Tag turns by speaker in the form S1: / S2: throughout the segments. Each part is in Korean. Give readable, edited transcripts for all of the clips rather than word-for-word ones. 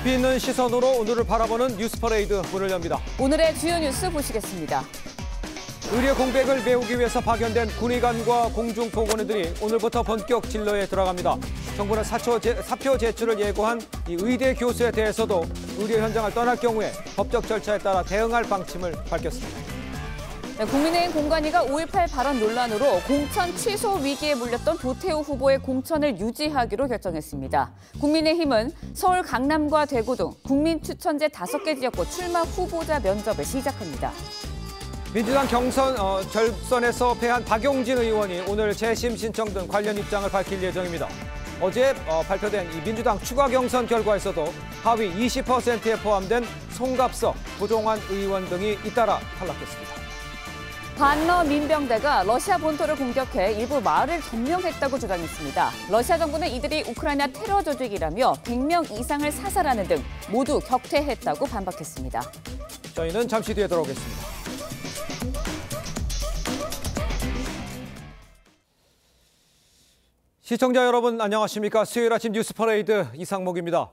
S1: 깊이 있는 시선으로 오늘을 바라보는 뉴스 퍼레이드 문을 엽니다.
S2: 오늘의 주요 뉴스 보시겠습니다.
S1: 의료 공백을 메우기 위해서 파견된 군의관과 공중보건의들이 오늘부터 본격 진로에 들어갑니다. 정부는 사표 제출을 예고한 이 의대 교수에 대해서도 의료 현장을 떠날 경우에 법적 절차에 따라 대응할 방침을 밝혔습니다.
S2: 국민의힘 공관위가 5.18 발언 논란으로 공천 취소 위기에 몰렸던 도태우 후보의 공천을 유지하기로 결정했습니다. 국민의힘은 서울, 강남과 대구 등 국민 추천제 5개 지역구 출마 후보자 면접을 시작합니다.
S1: 민주당 결선에서 패한 박용진 의원이 오늘 재심 신청 등 관련 입장을 밝힐 예정입니다. 어제 발표된 이 민주당 추가 경선 결과에서도 하위 20%에 포함된 송갑석, 부종환 의원 등이 잇따라 탈락했습니다.
S2: 반러 민병대가 러시아 본토를 공격해 일부 마을을 점령했다고 주장했습니다. 러시아 정부는 이들이 우크라이나 테러 조직이라며 100명 이상을 사살하는 등 모두 격퇴했다고 반박했습니다.
S1: 저희는 잠시 뒤에 돌아오겠습니다. 시청자 여러분 안녕하십니까? 수요일 아침 뉴스 퍼레이드 이상목입니다.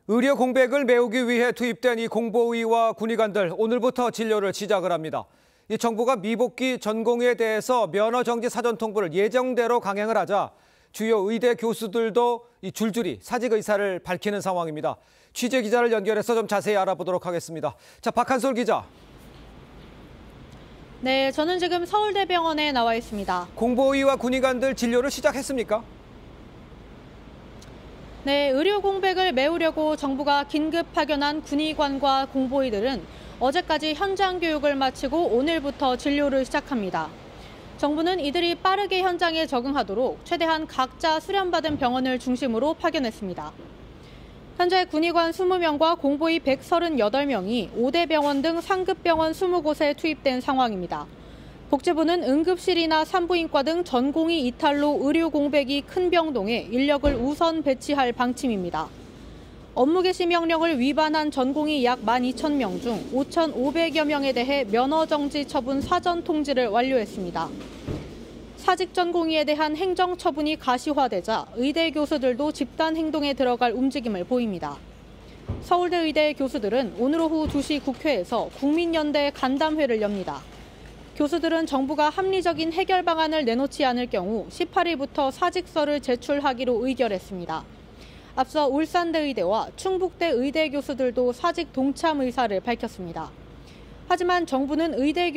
S1: 의료 공백을 메우기 위해 투입된 이 공보의와 군의관들 오늘부터 진료를 시작을 합니다. 이 정부가 미복귀 전공의에 대해서 면허 정지 사전 통보를 예정대로 강행을 하자 주요 의대 교수들도 이 줄줄이 사직 의사를 밝히는 상황입니다. 취재 기자를 연결해서 좀 자세히 알아보도록 하겠습니다. 자, 박한솔 기자.
S3: 네, 저는 지금 서울대병원에 나와 있습니다.
S1: 공보의와 군의관들 진료를 시작했습니까?
S3: 네, 의료 공백을 메우려고 정부가 긴급 파견한 군의관과 공보의들은 어제까지 현장 교육을 마치고 오늘부터 진료를 시작합니다. 정부는 이들이 빠르게 현장에 적응하도록 최대한 각자 수련받은 병원을 중심으로 파견했습니다. 현재 군의관 20명과 공보의 138명이 5대 병원 등 상급병원 20곳에 투입된 상황입니다. 복지부는 응급실이나 산부인과 등 전공의 이탈로 의료 공백이 큰 병동에 인력을 우선 배치할 방침입니다. 업무 개시 명령을 위반한 전공의 약 12,000명 중 5,500여 명에 대해 면허 정지 처분 사전 통지를 완료했습니다. 사직 전공의에 대한 행정 처분이 가시화되자 의대 교수들도 집단 행동에 들어갈 움직임을 보입니다. 서울대 의대 교수들은 오늘 오후 2시 국회에서 국민연대 간담회를 엽니다. 교수들은 정부가 합리적인 해결 방안을 내놓지 않을 경우 18일부터 사직서를 제출하기로 의결했습니다. 앞서 울산대 의대와 충북대 의대 교수들도 사직 동참 의사를 밝혔습니다. 하지만 정부는 의대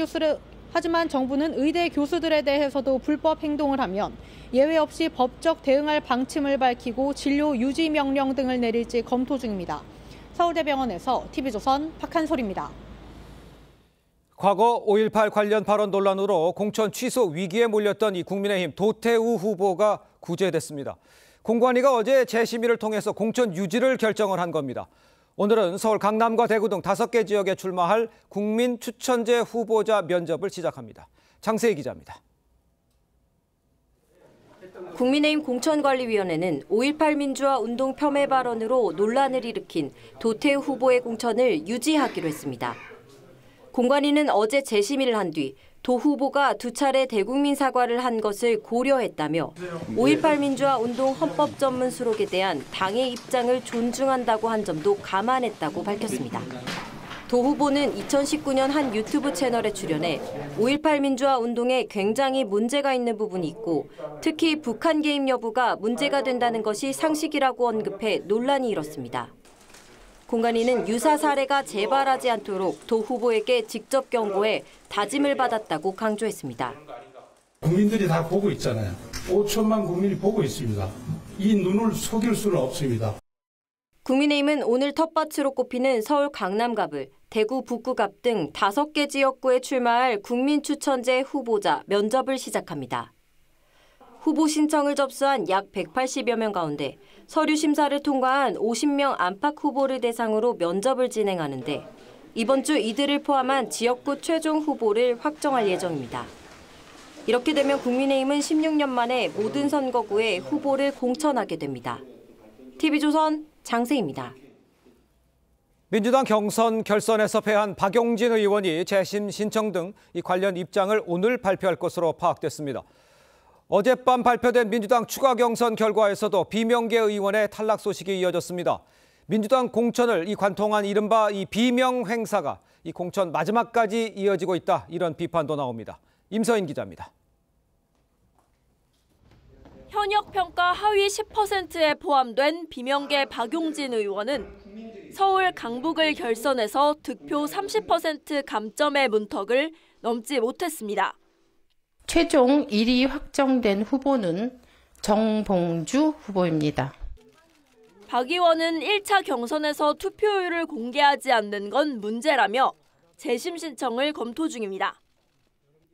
S3: 교수들에 대해서도 불법 행동을 하면 예외 없이 법적 대응할 방침을 밝히고 진료 유지 명령 등을 내릴지 검토 중입니다. 서울대병원에서 TV조선 박한솔입니다.
S1: 과거 5.18 관련 발언 논란으로 공천 취소 위기에 몰렸던 이 국민의힘 도태우 후보가 구제됐습니다. 공관위가 어제 재심의를 통해서 공천 유지를 결정을 한 겁니다. 오늘은 서울, 강남과 대구 등 5개 지역에 출마할 국민 추천제 후보자 면접을 시작합니다. 장세희 기자입니다.
S4: 국민의힘 공천관리위원회는 5.18 민주화 운동 폄훼 발언으로 논란을 일으킨 도태우 후보의 공천을 유지하기로 했습니다. 공관위는 어제 재심의를 한 뒤 도 후보가 2차례 대국민 사과를 한 것을 고려했다며 5.18 민주화 운동 헌법 전문 수록에 대한 당의 입장을 존중한다고 한 점도 감안했다고 밝혔습니다. 도 후보는 2019년 한 유튜브 채널에 출연해 5.18 민주화 운동에 굉장히 문제가 있는 부분이 있고 특히 북한 개입 여부가 문제가 된다는 것이 상식이라고 언급해 논란이 일었습니다. 공관위는 유사 사례가 재발하지 않도록 도 후보에게 직접 경고해 다짐을 받았다고 강조했습니다.
S5: 국민들이 다 보고 있잖아요. 5천만 국민이 보고 있습니다. 이 눈을 속일 수는 없습니다.
S4: 국민의힘은 오늘 텃밭으로 꼽히는 서울 강남갑을, 대구 북구갑 등 5개 지역구에 출마할 국민추천제 후보자 면접을 시작합니다. 후보 신청을 접수한 약 180여 명 가운데 서류 심사를 통과한 50명 안팎 후보를 대상으로 면접을 진행하는데 이번 주 이들을 포함한 지역구 최종 후보를 확정할 예정입니다. 이렇게 되면 국민의힘은 16년 만에 모든 선거구에 후보를 공천하게 됩니다. TV조선 장세희입니다.
S1: 민주당 결선에서 패한 박용진 의원이 재심 신청 등 이 관련 입장을 오늘 발표할 것으로 파악됐습니다. 어젯밤 발표된 민주당 추가 경선 결과에서도 비명계 의원의 탈락 소식이 이어졌습니다. 민주당 공천을 관통한 이른바 이 비명 행사가 이 공천 마지막까지 이어지고 있다. 이런 비판도 나옵니다. 임서인 기자입니다.
S6: 현역 평가 하위 10%에 포함된 비명계 박용진 의원은 서울 강북을 결선에서 득표 30% 감점의 문턱을 넘지 못했습니다.
S7: 최종 1위 확정된 후보는 정봉주 후보입니다.
S6: 박 의원은 1차 경선에서 투표율을 공개하지 않는 건 문제라며 재심 신청을 검토 중입니다.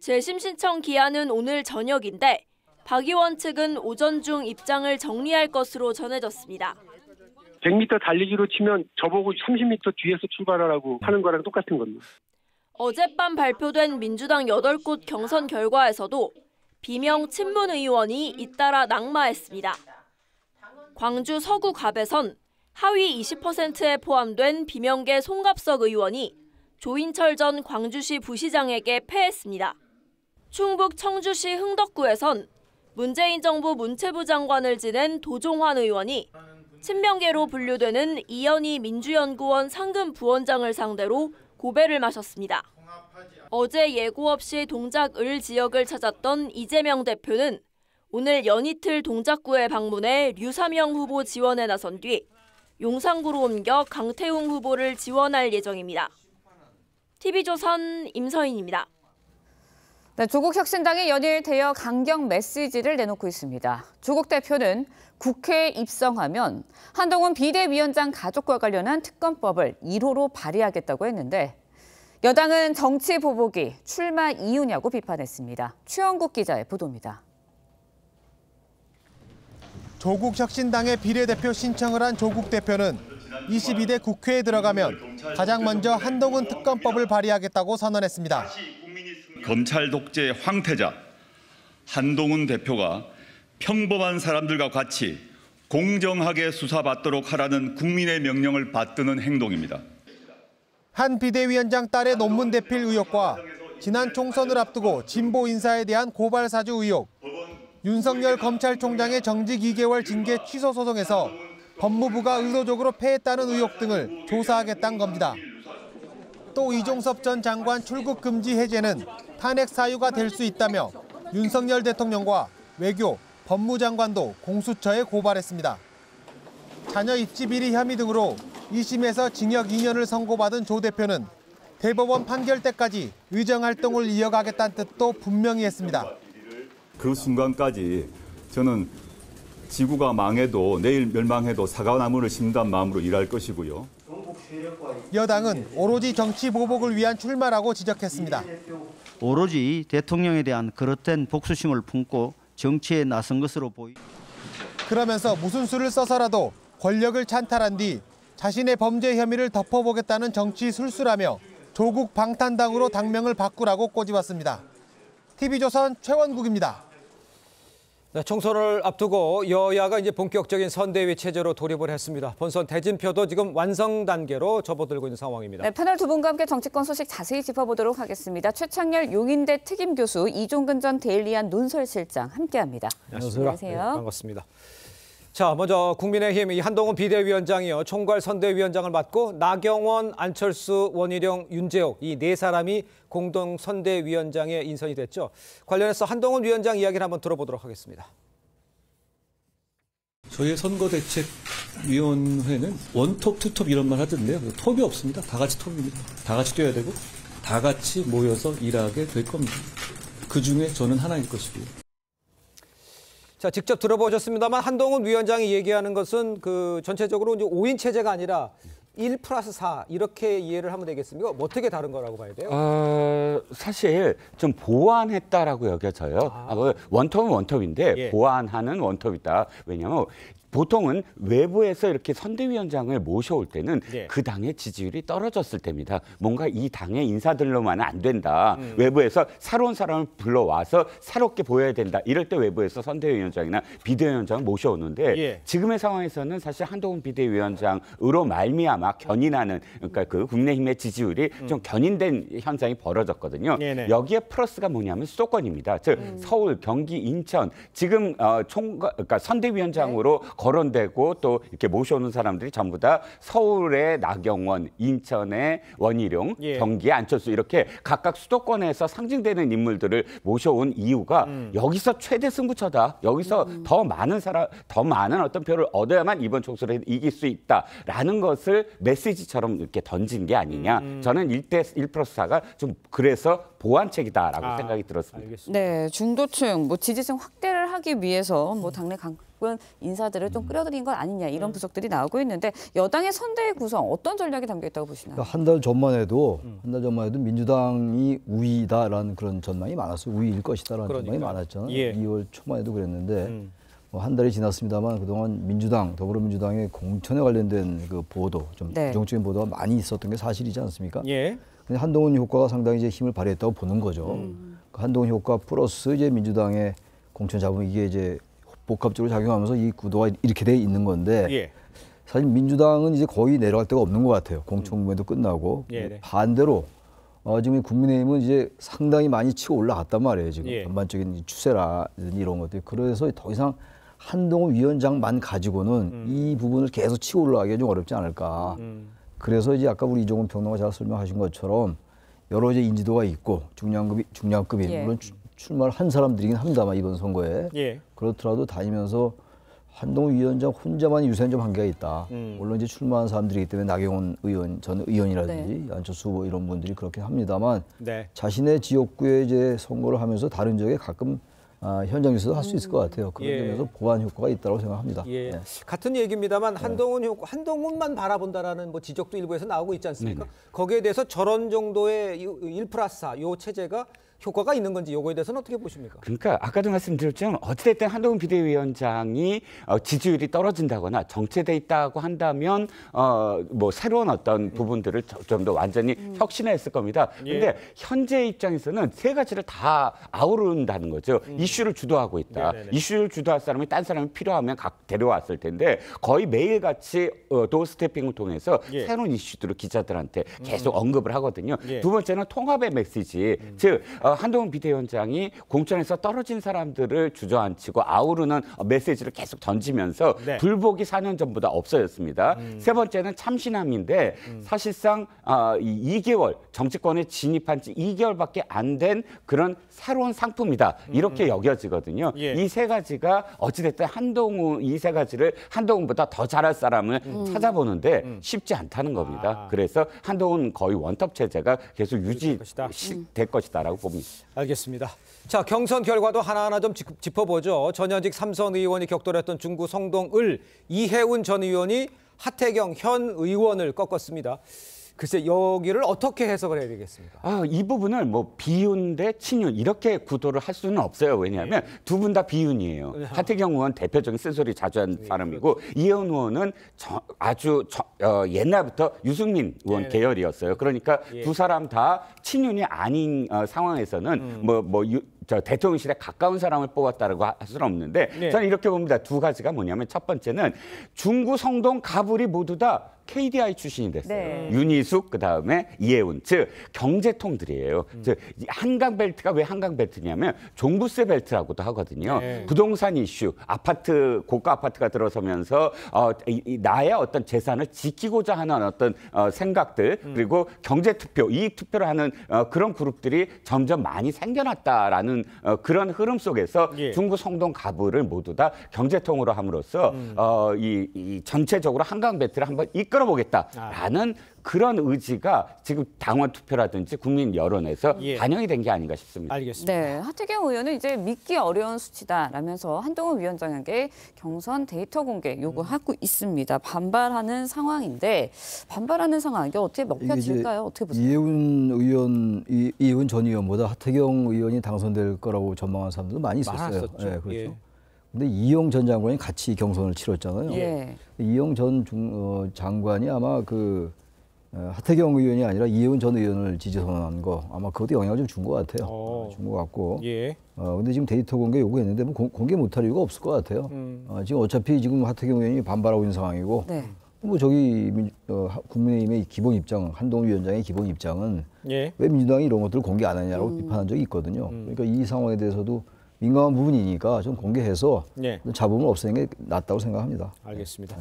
S6: 재심 신청 기한은 오늘 저녁인데 박 의원 측은 오전 중 입장을 정리할 것으로 전해졌습니다.
S8: 100m 달리기로 치면 저보고 30m 뒤에서 출발하라고 하는 거랑 똑같은 겁니다.
S6: 어젯밤 발표된 민주당 8곳 경선 결과에서도 비명 친문 의원이 잇따라 낙마했습니다. 광주 서구 갑에선 하위 20%에 포함된 비명계 송갑석 의원이 조인철 전 광주시 부시장에게 패했습니다. 충북 청주시 흥덕구에선 문재인 정부 문체부 장관을 지낸 도종환 의원이 친명계로 분류되는 이현희 민주연구원 상금 부원장을 상대로 고배를 마셨습니다. 어제 예고 없이 동작을 지역을 찾았던 이재명 대표는 오늘 연이틀 동작구에 방문해 류사명 후보 지원에 나선 뒤 용산구로 옮겨 강태웅 후보를 지원할 예정입니다. TV조선 임서인입니다.
S2: 네, 조국 혁신당이 연일 대여 강경 메시지를 내놓고 있습니다. 조국 대표는 국회에 입성하면 한동훈 비대위원장 가족과 관련한 특검법을 1호로 발의하겠다고 했는데 여당은 정치 보복이 출마 이유냐고 비판했습니다. 최영국 기자의 보도입니다.
S9: 조국 혁신당의 비례대표 신청을 한 조국 대표는 22대 국회에 들어가면 가장 먼저 한동훈 특검법을 발의하겠다고 선언했습니다.
S10: 검찰 독재 황태자 한동훈 대표가 평범한 사람들과 같이 공정하게 수사받도록 하라는 국민의 명령을 받드는 행동입니다.
S9: 한 비대위원장 딸의 논문 대필 의혹과 지난 총선을 앞두고 진보 인사에 대한 고발 사주 의혹, 윤석열 검찰총장의 정직 2개월 징계 취소 소송에서 법무부가 의도적으로 패했다는 의혹 등을 조사하겠다는 겁니다. 또 이종섭 전 장관 출국 금지 해제는 탄핵 사유가 될 수 있다며 윤석열 대통령과 외교, 법무장관도 공수처에 고발했습니다. 자녀 입시 비리 혐의 등으로 2심에서 징역 2년을 선고받은 조 대표는 대법원 판결 때까지 의정 활동을 이어가겠다는 뜻도 분명히 했습니다.
S10: 그 순간까지 저는 지구가 망해도 내일 멸망해도 사과나무를 심는 마음으로 일할 것이고요.
S9: 여당은 오로지 정치 보복을 위한 출마라고 지적했습니다.
S11: 오로지 대통령에 대한 그릇된 복수심을 품고 정치에 나선 것으로 보입니다.
S9: 그러면서 무슨 수를 써서라도 권력을 찬탈한 뒤 자신의 범죄 혐의를 덮어보겠다는 정치 술수라며 조국 방탄당으로 당명을 바꾸라고 꼬집었습니다. TV조선 최원국입니다.
S1: 네, 총선을 앞두고 여야가 이제 본격적인 선대위 체제로 돌입을 했습니다. 본선 대진표도 지금 완성 단계로 접어들고 있는 상황입니다.
S2: 네, 패널 두 분과 함께 정치권 소식 자세히 짚어보도록 하겠습니다. 최창렬 용인대 특임교수, 이종근 전 데일리안 논설실장 함께합니다.
S1: 안녕하세요.
S2: 네,
S1: 반갑습니다. 자, 먼저 국민의힘 한동훈 비대위원장이요, 총괄 선대위원장을 맡고 나경원, 안철수, 원희룡, 윤재옥 이 네 사람이 공동 선대위원장에 인선이 됐죠. 관련해서 한동훈 위원장 이야기를 한번 들어보도록 하겠습니다.
S12: 저희 선거대책위원회는 원톱, 투톱 이런 말 하던데요. 톱이 없습니다. 다 같이 톱입니다. 다 같이 뛰어야 되고 다 같이 모여서 일하게 될 겁니다. 그중에 저는 하나일 것이고요.
S1: 자, 직접 들어보셨습니다만 한동훈 위원장이 얘기하는 것은 그 전체적으로 이제 5인 체제가 아니라 1+4 이렇게 이해를 하면 되겠습니까? 어떻게 다른 거라고 봐야 돼요?
S13: 사실 좀 보완했다라고 여겨져요. 원톱은 원톱인데
S1: 예.
S13: 보완하는 원톱이다. 왜냐하면 보통은 외부에서 이렇게 선대위원장을 모셔올 때는
S1: 예.
S13: 그 당의 지지율이 떨어졌을 때입니다. 뭔가 이 당의 인사들로만은 안 된다. 외부에서 새로운 사람을 불러와서 새롭게 보여야 된다. 이럴 때 외부에서 선대위원장이나 비대위원장을 모셔오는데
S1: 예.
S13: 지금의 상황에서는 사실 한동훈 비대위원장으로 말미암아 견인하는, 그러니까 그 국민의힘의 지지율이 좀 견인된 현상이 벌어졌거든요.
S1: 네네.
S13: 여기에 플러스가 뭐냐면 수도권입니다. 즉 서울, 경기, 인천 지금 그러니까 선대위원장으로 거론되고 또 이렇게 모셔오는 사람들이 전부 다 서울의 나경원, 인천의 원희룡,
S1: 예.
S13: 경기의 안철수 이렇게 각각 수도권에서 상징되는 인물들을 모셔온 이유가 여기서 최대 승부처다. 여기서 더 많은 어떤 표를 얻어야만 이번 총선에 이길 수 있다라는 것을 메시지처럼 이렇게 던진 게 아니냐. 저는 1+4가 좀 그래서 보완책이다라고 생각이 들었습니다.
S1: 알겠습니다.
S2: 네, 중도층 지지층 확대를 하기 위해서 당내 강권 인사들을 좀 끌어들인 건 아니냐 이런 분석들이 나오고 있는데 여당의 선대위 구성 어떤 전략이 담겨 있다고 보시나요?
S14: 한 달 전만 해도 민주당이 우위다라는 그런 전망이 많았어요. 우위일 것이다라는 전망이 많았잖아요.
S1: 예.
S14: 2월 초만 해도 그랬는데 한 달이 지났습니다만 그동안 더불어민주당의 공천에 관련된 그 보도, 좀 부정적인 보도가 많이 있었던 게 사실이지 않습니까?
S1: 예.
S14: 근데 한동훈 효과가 상당히 이제 힘을 발휘했다고 보는 거죠. 그 한동훈 효과 플러스 이제 민주당의 공천 잡음 이게 이제 복합적으로 작용하면서 이 구도가 이렇게 돼 있는 건데
S1: 예.
S14: 사실 민주당은 이제 거의 내려갈 데가 없는 것 같아요. 공천 후보도 끝나고 반대로 지금 국민의힘은 이제 상당히 많이 치고 올라갔단 말이에요. 지금 전반적인 추세라든지 이런 것들. 그래서 더 이상 한동훈 위원장만 가지고는 이 부분을 계속 치고 올라가기가 좀 어렵지 않을까. 그래서 이제 아까 우리 이종훈 평론가 잘 설명하신 것처럼 여러 이제 인지도가 있고 중량급인 물론 출마를 한 사람들이긴 합니다만 이번 선거에 그렇더라도 다니면서 한동훈 위원장 혼자만 유세는 좀 한계가 있다. 물론 이제 출마한 사람들이기 때문에 나경원 의원, 전 의원이라든지 안철수 후보 이런 분들이 그렇게 합니다만 자신의 지역구에 이제 선거를 하면서 다른 지역에 가끔 현장 유세도 할 수 있을 것 같아요. 그런 점에서 보완 효과가 있다고 생각합니다.
S1: 같은 얘기입니다만 한동훈만 바라본다라는 지적도 일부에서 나오고 있지 않습니까? 거기에 대해서 저런 정도의 1+4 요 체제가 효과가 있는 건지 요거에 대해서는 어떻게 보십니까?
S13: 그러니까 아까도 말씀드렸지만 어찌됐든 한동훈 비대위원장이 지지율이 떨어진다거나 정체돼 있다고 한다면 새로운 어떤 부분들을 좀 더 완전히 혁신했을 겁니다. 그런데 현재 입장에서는 세 가지를 다 아우른다는 거죠. 이슈를 주도하고 있다. 이슈를 주도할 사람이 딴 사람이 필요하면 데려왔을 텐데 거의 매일같이 도어스태핑을 통해서 새로운 이슈들을 기자들한테 계속 언급을 하거든요. 두 번째는 통합의 메시지, 즉 한동훈 비대위원장이 공천에서 떨어진 사람들을 주저앉히고 아우르는 메시지를 계속 던지면서 불복이 4년 전보다 없어졌습니다. 세 번째는 참신함인데 사실상 2개월 정치권에 진입한 지 2개월밖에 안 된 그런 새로운 상품이다. 이렇게 여겨지거든요. 이 세 가지가 어찌됐든 이 세 가지를 한동훈보다 더 잘할 사람을 찾아보는데 쉽지 않다는 겁니다. 그래서 한동훈 거의 원톱 체제가 계속 유지될 것이다라고 봅니다.
S1: 알겠습니다. 자, 경선 결과도 하나하나 좀 짚어보죠. 전현직 3선 의원이 격돌했던 중구 성동을 이해운 전 의원이 하태경 현 의원을 꺾었습니다. 글쎄 여기를 어떻게 해석을 해야 되겠습니까?
S13: 이 부분을 비윤 대 친윤 이렇게 구도를 할 수는 없어요. 왜냐하면 두 분 다 비윤이에요. 하태경 의원 대표적인 쓴소리 자주 한 사람이고 이해운 의원은 아주 옛날부터 유승민 의원 계열이었어요. 그러니까 두 사람 다 친윤이 아닌 상황에서는 대통령실에 가까운 사람을 뽑았다고 할 수는 없는데 저는 이렇게 봅니다. 두 가지가 뭐냐면 첫 번째는 중구, 성동, 가불이 모두 다 KDI 출신이 됐어요. 윤희숙 그다음에 이해운, 즉 경제통들이에요. 즉 한강벨트가 왜 한강벨트냐면 종부세 벨트라고도 하거든요. 부동산 이슈, 고가 아파트가 들어서면서 나의 어떤 재산을 지키고자 하는 어떤 생각들 그리고 경제투표, 이익투표를 하는 그런 그룹들이 점점 많이 생겨났다라는 그런 흐름 속에서 중구, 성동, 가불을 모두 다 경제통으로 함으로써 이 전체적으로 한강벨트를 한번 이끌어보겠다라는 그런 의지가 지금 당원 투표라든지 국민 여론에서 반영이 된 게 아닌가 싶습니다.
S1: 알겠습니다.
S2: 네, 하태경 의원은 이제 믿기 어려운 수치다라면서 한동훈 위원장에게 경선 데이터 공개 요구하고 있습니다. 반발하는 상황인데 반발하는 상황 이게 어떻게 먹혀질까요? 어떻게 보세요?
S14: 이해운 전 의원보다 하태경 의원이 당선될 거라고 전망한 사람들도 많이 있었어요.
S1: 많았었죠.
S14: 네, 그렇죠. 근데 이영 전 장관이 같이 경선을 치렀잖아요. 이영 전 장관이 아마 하태경 의원이 아니라 이해운 전 의원을 지지 선언한 거 아마 그것도 영향을 좀 준 것 같아요. 준 것 같고. 근데 지금 데이터 공개 요구했는데 공개 못할 이유가 없을 것 같아요. 지금 어차피 지금 하태경 의원이 반발하고 있는 상황이고. 국민의힘의 기본 입장, 한동훈 위원장의 기본 입장은 왜 민주당이 이런 것들을 공개 안 하냐고 비판한 적이 있거든요. 그러니까 이 상황에 대해서도 민감한 부분이니까 좀 공개해서
S1: 예.
S14: 잡음을 없애는 게 낫다고 생각합니다.
S1: 알겠습니다.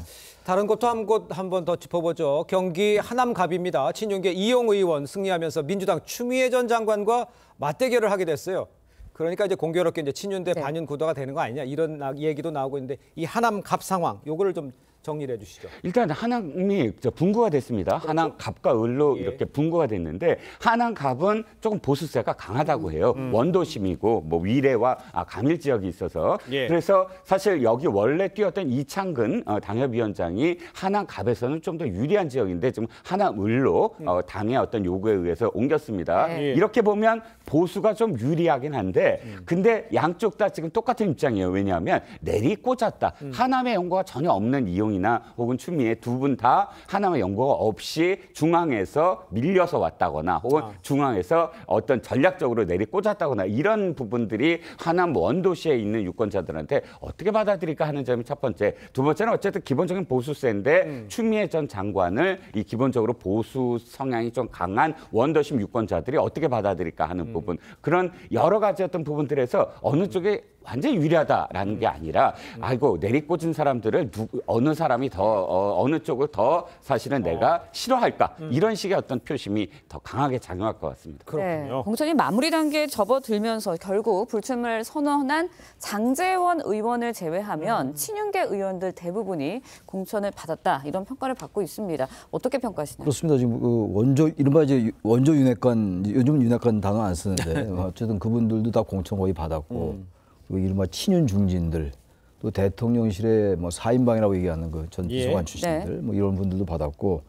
S1: 다른 것도 한 번 더 짚어보죠. 경기 하남갑입니다. 친윤계 이용 의원 승리하면서 민주당 추미애 전 장관과 맞대결을 하게 됐어요. 그러니까 이제 공교롭게 이제 친윤 대 반윤 구도가 되는 거 아니냐 이런 얘기도 나오고 있는데 이 하남갑 상황 요거를 좀 정리를 해주시죠.
S13: 일단 하남이 분구가 됐습니다. 그렇죠? 하남갑과 을로 이렇게 분구가 됐는데 하남갑은 조금 보수세가 강하다고 해요. 원도심이고 뭐 위례와 감일 지역이 있어서 그래서 사실 여기 원래 뛰었던 이창근 당협위원장이 하남갑에서는 좀 더 유리한 지역인데 지금 하남을로 당의 어떤 요구에 의해서 옮겼습니다. 이렇게 보면 보수가 좀 유리하긴 한데 근데 양쪽 다 지금 똑같은 입장이에요. 왜냐하면 내리 꽂았다. 하남의 연고가 전혀 없는 이용이나 혹은 추미애 두 분 다 하남의 연고가 없이 중앙에서 밀려서 왔다거나 혹은 중앙에서 어떤 전략적으로 내리 꽂았다거나 이런 부분들이 하남 원도시에 있는 유권자들한테 어떻게 받아들일까 하는 점이 첫 번째. 두 번째는 어쨌든 기본적인 보수세인데 추미애 전 장관을 이 기본적으로 보수 성향이 좀 강한 원도심 유권자들이 어떻게 받아들일까 하는 부분. 그런 여러 가지 어떤 부분들에서 어느 쪽에 완전히 유리하다라는 게 아니라 아이고 내리꽂은 사람들을 어느 사람이 더 어느 쪽을 더 사실은 내가 싫어할까 이런 식의 어떤 표심이 더 강하게 작용할 것 같습니다.
S2: 그렇군요. 네, 공천이 마무리 단계에 접어들면서 결국 불출마를 선언한 장제원 의원을 제외하면 친윤계 의원들 대부분이 공천을 받았다 이런 평가를 받고 있습니다. 어떻게 평가하시나요?
S14: 그렇습니다. 지금 그 이른바 이제 원조 윤핵관 요즘은 윤핵관 단어 안 쓰는데 어쨌든 그분들도 다 공천 거의 받았고. 그 이른바 친윤 중진들 또 대통령실의 뭐 4인방이라고 얘기하는 그 전 비서관 출신들 뭐 이런 분들도 받았고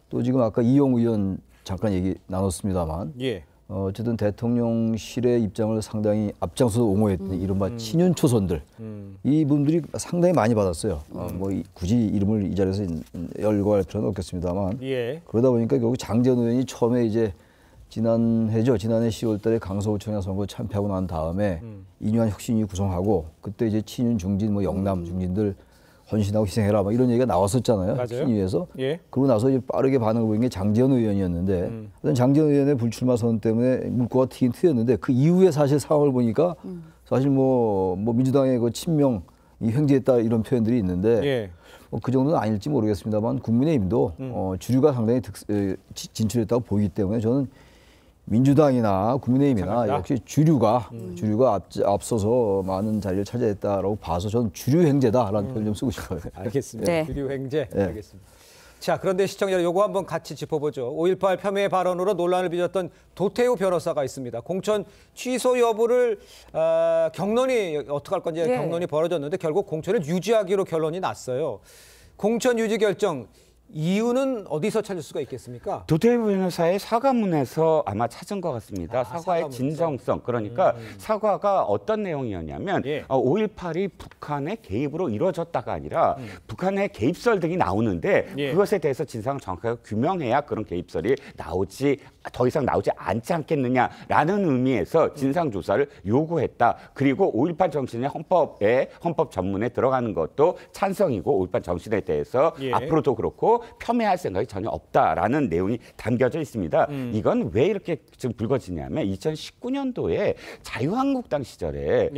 S14: 또 지금 아까 이용 의원 잠깐 얘기 나눴습니다만 어쨌든 대통령실의 입장을 상당히 앞장서서 옹호했던 이른바 친윤 초선들 이분들이 상당히 많이 받았어요. 뭐 굳이 이름을 이 자리에서 열거할 필요는 없겠습니다만 그러다 보니까 결국 장제원 의원이 처음에 이제 지난해 10월 달에 강서구청장 선거 참패하고 난 다음에 인유한 혁신위 구성하고 그때 이제 친윤 중진 뭐 영남 중진들 헌신하고 희생해라 막 이런 얘기가 나왔었잖아요. 혁신위에서. 그러고 나서 이제 빠르게 반응을 보인 게 장제원 의원이었는데 장제원 의원의 불출마 선언 때문에 물꼬가 튀긴 튀었는데 그 이후에 사실 상황을 보니까 사실 뭐 민주당의 그 친명 이 횡재했다 이런 표현들이 있는데 그 정도는 아닐지 모르겠습니다만 국민의힘도 주류가 상당히 진출했다고 보이기 때문에 저는 민주당이나 국민의힘이나 역시 주류가 앞서서 많은 자리를 차지했다라고 봐서 저는 주류 횡재다라는 표현을 좀 쓰고 싶어요.
S1: 알겠습니다. 주류 횡재. 알겠습니다. 자, 그런데 시청자 여러분 요거 한번 같이 짚어보죠. 5.18 폄훼 발언으로 논란을 빚었던 도태우 변호사가 있습니다. 공천 취소 여부를 경론이 어떻게 할 건지 경론이 벌어졌는데 결국 공천을 유지하기로 결론이 났어요. 공천 유지 결정. 이유는 어디서 찾을 수가 있겠습니까?
S13: 도태우 변호사의 사과문에서 아마 찾은 것 같습니다. 사과의 진정성. 그러니까 사과가 어떤 내용이었냐면 5.18이 북한의 개입으로 이루어졌다가 아니라 북한의 개입설 등이 나오는데 그것에 대해서 진상을 정확하게 규명해야 그런 개입설이 더 이상 나오지 않지 않겠느냐라는 의미에서 진상조사를 요구했다. 그리고 5.18 정신의 헌법 전문에 들어가는 것도 찬성이고 5.18 정신에 대해서 앞으로도 그렇고 폄훼할 생각이 전혀 없다라는 내용이 담겨져 있습니다. 이건 왜 이렇게 지금 불거지냐면 2019년도에 자유한국당 시절에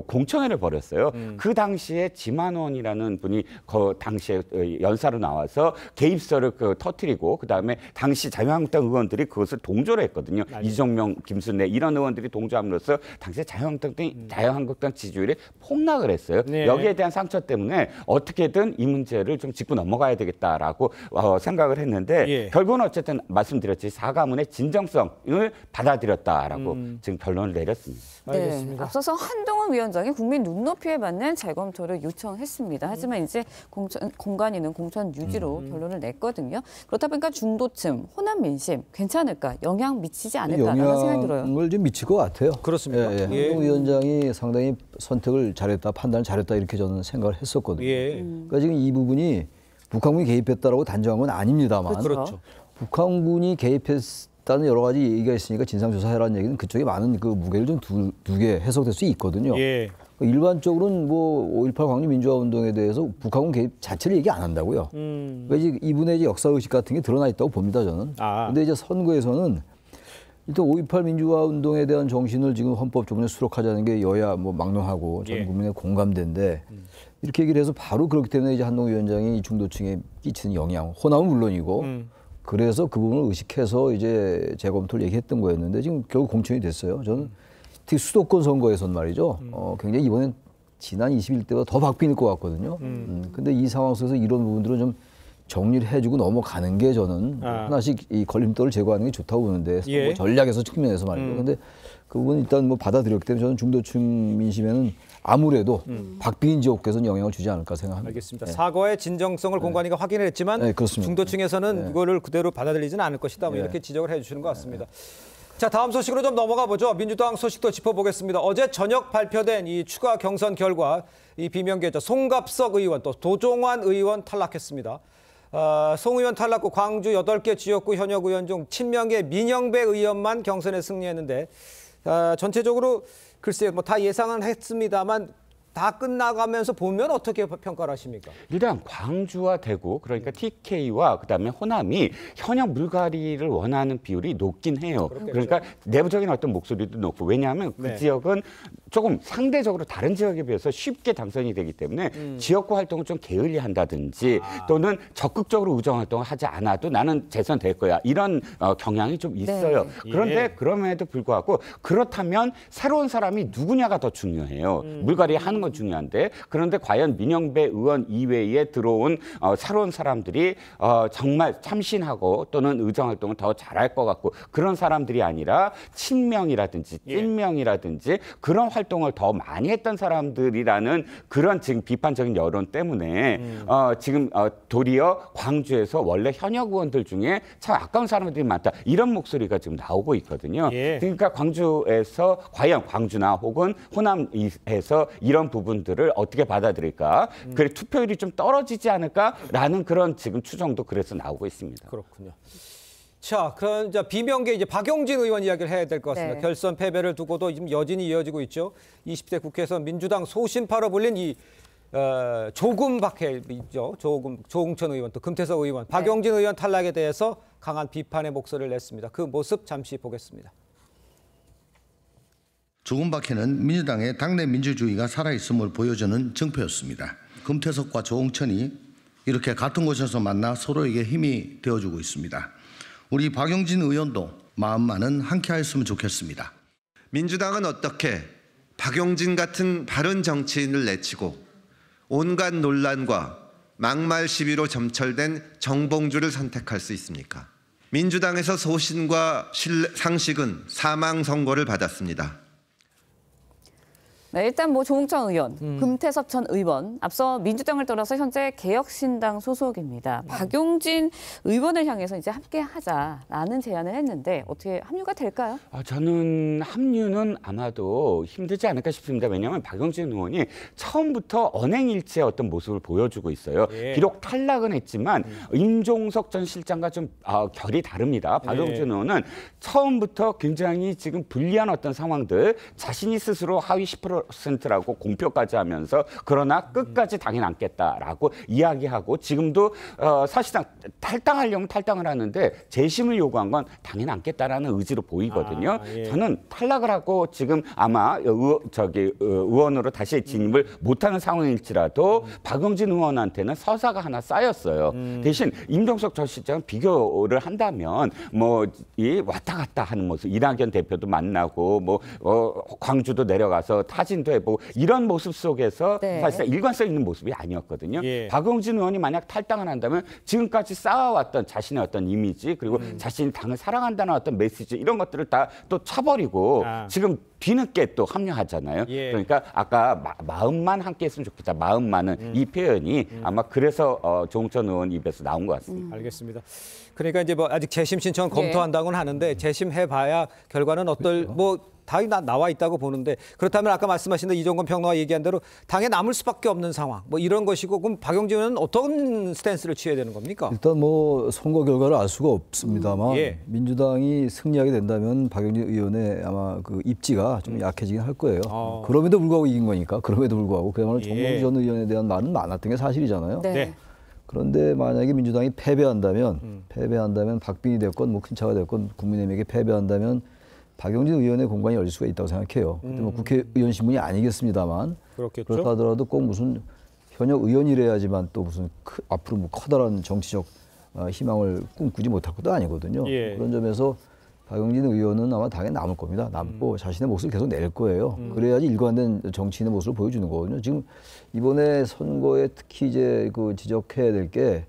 S13: 공청회를 벌였어요. 그 당시에 지만원이라는 분이 그 당시에 연사로 나와서 개입설을 터뜨리고 그다음에 당시 자유한국당 의원들이 그것을 동조를 했거든요. 이정명, 김순례 이런 의원들이 동조함으로써 당시에 자유한국당 지지율이 폭락을 했어요. 여기에 대한 상처 때문에 어떻게든 이 문제를 좀 짚고 넘어가야 되겠다라고 생각을 했는데 결국은 어쨌든 말씀드렸지 사과문의 진정성을 받아들였다라고 지금 결론을 내렸습니다.
S2: 네, 앞서서 한동훈 위원장이 국민 눈높이에 맞는 재검토를 요청했습니다. 하지만 이제 공관위는 공천 유지로 결론을 냈거든요. 그렇다 보니까 중도층, 호남 민심 괜찮을까? 영향 미치지 않을까라는 생각이 들어요.
S14: 영향을 좀 미칠 것 같아요.
S1: 그렇습니다.
S14: 한동훈 위원장이 상당히 선택을 잘했다, 판단을 잘했다 이렇게 저는 생각을 했었거든요. 그러니까 지금 이 부분이 북한군이 개입했다라고 단정한 건 아닙니다만 북한군이 개입했다는 여러 가지 얘기가 있으니까 진상조사해라는 얘기는 그쪽에 많은 그 무게를 좀 두게 해석될 수 있거든요. 일반적으로는 뭐 5.18 광주 민주화 운동에 대해서 북한군 개입 자체를 얘기 안 한다고요. 그러니까 이분의 역사의식 같은 게 드러나 있다고 봅니다, 저는. 근데 이제 선거에서는 일단 5.18 민주화 운동에 대한 정신을 지금 헌법 조문에 수록하자는 게 여야 뭐 막론하고 전 국민의 공감대인데 이렇게 얘기를 해서 바로 그렇기 때문에 이제 한동훈 위원장이 이 중도층에 끼치는 영향, 호남은 물론이고 그래서 그 부분을 의식해서 이제 재검토를 얘기했던 거였는데 지금 결국 공천이 됐어요. 저는 특히 수도권 선거에선 말이죠. 굉장히 이번엔 지난 21대보다 더 박빙일 것 같거든요. 근데 이 상황 속에서 이런 부분들은 좀 정리를 해주고 넘어가는 게 저는 하나씩 이 걸림돌을 제거하는 게 좋다고 보는데 뭐 전략에서 측면에서 말이죠. 근데 그 부분 일단 뭐 받아들였기 때문에 저는 중도층 민심에는 아무래도 박빙인 지역에서는 영향을 주지 않을까 생각합니다.
S1: 알겠습니다. 사과의 진정성을 공관위가 확인을 했지만 중도층에서는 이거를 그대로 받아들이지는 않을 것이다. 뭐 이렇게 지적을 해주시는 것 같습니다. 자, 다음 소식으로 좀 넘어가 보죠. 민주당 소식도 짚어보겠습니다. 어제 저녁 발표된 이 추가 경선 결과 이 비명계죠. 송갑석 의원 또 도종환 의원 탈락했습니다. 송 의원 탈락 후 광주 8개 지역구 현역 의원 중 친명계 민영배 의원만 경선에 승리했는데 전체적으로 글쎄요, 뭐 다 예상은 했습니다만 다 끝나가면서 보면 어떻게 평가를 하십니까?
S13: 일단 광주와 대구, 그러니까 TK와 그다음에 호남이 현역 물갈이를 원하는 비율이 높긴 해요. 그러니까 내부적인 어떤 목소리도 높고, 왜냐하면 그 지역은 조금 상대적으로 다른 지역에 비해서 쉽게 당선이 되기 때문에 지역구 활동을 좀 게을리한다든지 또는 적극적으로 우정 활동을 하지 않아도 나는 재선될 거야, 이런 경향이 좀 있어요. 그런데 그럼에도 불구하고 그렇다면 새로운 사람이 누구냐가 더 중요해요. 물갈이 하는 건 중요한데, 그런데 과연 민영배 의원 이외에 들어온 새로운 사람들이 정말 참신하고 또는 의정 활동을 더 잘할 것 같고, 그런 사람들이 아니라 친명이라든지 찐명이라든지 그런 활동을 더 많이 했던 사람들이라는 그런 지금 비판적인 여론 때문에 지금 도리어 광주에서 원래 현역 의원들 중에 참 아까운 사람들이 많다, 이런 목소리가 지금 나오고 있거든요. 그러니까 광주에서 과연 광주나 혹은 호남에서 이런 부분들을 어떻게 받아들일까, 그래 투표율이 좀 떨어지지 않을까라는 그런 지금 추정도 그래서 나오고 있습니다.
S1: 그렇군요. 자, 그럼 이제 비명계 이제 박용진 의원 이야기를 해야 될 것 같습니다. 결선 패배를 두고도 지금 여진이 이어지고 있죠. 20대 국회에서 민주당 소신파로 불린 이 조금 박해죠. 조홍천 의원 또 금태섭 의원, 박용진 의원 탈락에 대해서 강한 비판의 목소리를 냈습니다. 그 모습 잠시 보겠습니다.
S15: 조금 박해는 민주당의 당내 민주주의가 살아있음을 보여주는 증표였습니다. 금태섭과 조홍천이 이렇게 같은 곳에서 만나 서로에게 힘이 되어주고 있습니다. 우리 박용진 의원도 마음만은 함께하였으면 좋겠습니다.
S16: 민주당은 어떻게 박용진 같은 바른 정치인을 내치고 온갖 논란과 막말 시비로 점철된 정봉주를 선택할 수 있습니까? 민주당에서 소신과 상식은 사망 선고를 받았습니다.
S2: 네, 일단 뭐 조홍천 의원, 금태섭 전 의원, 앞서 민주당을 떠나서 현재 개혁신당 소속입니다. 박용진 의원을 향해서 이제 함께 하자라는 제안을 했는데 어떻게 합류가 될까요?
S13: 저는 합류는 아마도 힘들지 않을까 싶습니다. 왜냐하면 박용진 의원이 처음부터 언행일치의 어떤 모습을 보여주고 있어요. 비록 탈락은 했지만 임종석 전 실장과 좀 결이 다릅니다. 박용진 의원은 처음부터 굉장히 지금 불리한 어떤 상황들, 자신이 스스로 하위 10%라고 공표까지 하면서 그러나 끝까지 당연 않겠다라고 이야기하고, 지금도 사실상 탈당하려면 탈당을 하는데 재심을 요구한 건 당연 않겠다라는 의지로 보이거든요. 저는 탈락을 하고 지금 아마 의원으로 다시 진입을 못하는 상황일지라도 박용진 의원한테는 서사가 하나 쌓였어요. 대신 임종석 전 실장은 비교를 한다면 뭐 이 왔다 갔다 하는 모습, 이낙연 대표도 만나고 뭐 광주도 내려가서 타진도 해보고 이런 모습 속에서 사실상 일관성 있는 모습이 아니었거든요. 박용진 의원이 만약 탈당을 한다면 지금까지 쌓아왔던 자신의 어떤 이미지, 그리고 자신이 당을 사랑한다는 어떤 메시지, 이런 것들을 다 또 차버리고 지금 뒤늦게 또 합류하잖아요. 그러니까 아까 마음만 함께 했으면 좋겠다, 마음만은, 이 표현이 아마 그래서 조홍천 의원 입에서 나온 것 같습니다.
S1: 알겠습니다. 그러니까 이제 뭐 아직 재심 신청 검토한다고는 하는데 재심해봐야 결과는 당이 나와 있다고 보는데, 그렇다면 아까 말씀하신 이종건 평론가 얘기한 대로 당에 남을 수밖에 없는 상황, 뭐 이런 것이고, 그럼 박용진 의원은 어떤 스탠스를 취해야 되는 겁니까?
S14: 일단 뭐 선거 결과를 알 수가 없습니다만 민주당이 승리하게 된다면 박용진 의원의 아마 그 입지가 좀 약해지긴 할 거예요. 그럼에도 불구하고 이긴 거니까. 그럼에도 불구하고 그야말로 정봉주 전 의원에 대한 말은 많았던 게 사실이잖아요. 그런데 만약에 민주당이 패배한다면 박빙이 됐건 뭐 큰 차가 됐건 국민의힘에게 패배한다면 박용진 의원의 공간이 열릴 수가 있다고 생각해요. 근데 뭐 국회의원 신분이 아니겠습니다만
S1: 그렇겠죠.
S14: 그렇다 하더라도 꼭 무슨 현역 의원이래야지만 또 무슨 앞으로 뭐 커다란 정치적 희망을 꿈꾸지 못할 것도 아니거든요.
S1: 예.
S14: 그런 점에서 박용진 의원은 아마 당에 남을 겁니다. 남고 자신의 몫을 계속 낼 거예요. 그래야지 일관된 정치인의 모습을 보여주는 거거든요. 지금 이번에 선거에 특히 이제 그 지적해야 될 게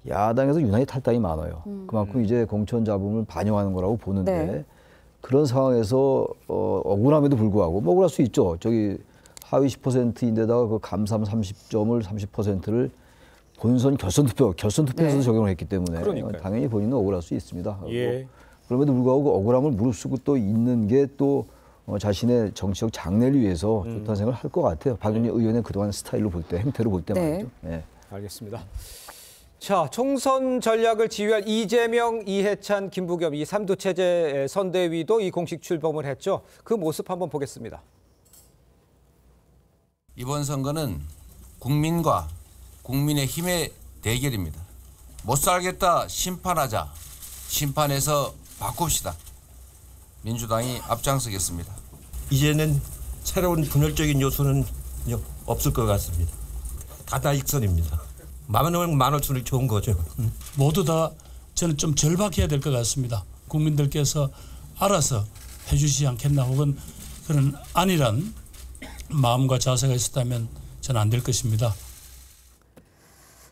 S14: 야당에서 유난히 탈당이 많아요. 그만큼 이제 공천 잡음을 반영하는 거라고 보는데
S2: 네.
S14: 그런 상황에서 억울함에도 불구하고 뭐 억울할 수 있죠. 저기 하위 10%인데다가 그 감삼 30점을 30%를 본선 결선투표에서
S2: 네.
S14: 적용을 했기 때문에
S1: 그러니까요.
S14: 당연히 본인은 억울할 수 있습니다.
S1: 예.
S14: 그럼에도 불구하고 그 억울함을 무릅쓰고 또 있는 게 또 자신의 정치적 장래를 위해서 좋다는 생각을 할 것 같아요. 박용진 의원의 그동안 스타일로 볼 때, 행태로 볼 때
S2: 네.
S14: 말이죠. 네.
S1: 알겠습니다. 자, 총선 전략을 지휘할 이재명, 이해찬, 김부겸 이 삼두체제 선대위도 이 공식 출범을 했죠. 그 모습 한번 보겠습니다.
S17: 이번 선거는 국민과 국민의힘의 대결입니다. 못 살겠다 심판하자. 심판해서 바꿉시다. 민주당이 앞장서겠습니다.
S18: 이제는 새로운 분열적인 요소는 없을 것 같습니다. 다다익선입니다. 많을수록 좋은 거죠.
S19: 모두 다 저는 좀 절박해야 될 것 같습니다. 국민들께서 알아서 해주시지 않겠나 혹은 그런 안일한 마음과 자세가 있었다면 저는 안 될 것입니다.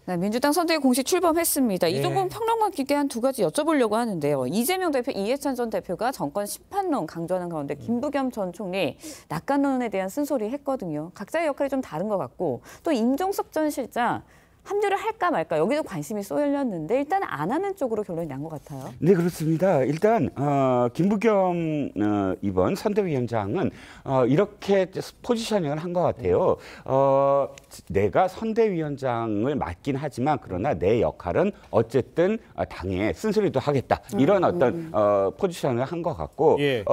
S2: 네, 민주당 선대위 공식 출범했습니다.
S1: 예.
S2: 이종범 평론가께 한 두 가지 여쭤보려고 하는데요. 이재명 대표, 이해찬 전 대표가 정권 심판론 강조하는 가운데 김부겸 전 총리 낙관론에 대한 쓴소리 했거든요. 각자의 역할이 좀 다른 것 같고 또 임종석 전 실장 합류를 할까 말까 여기도 관심이 쏠렸는데 일단 안 하는 쪽으로 결론이 난 것 같아요.
S13: 네, 그렇습니다. 일단 김부겸 이번 선대위원장은 이렇게 포지셔닝을 한 것 같아요. 내가 선대위원장을 맡긴 하지만 그러나 내 역할은 어쨌든 당에 쓴소리도 하겠다. 이런 어떤 포지셔닝을 한 것 같고
S1: 예.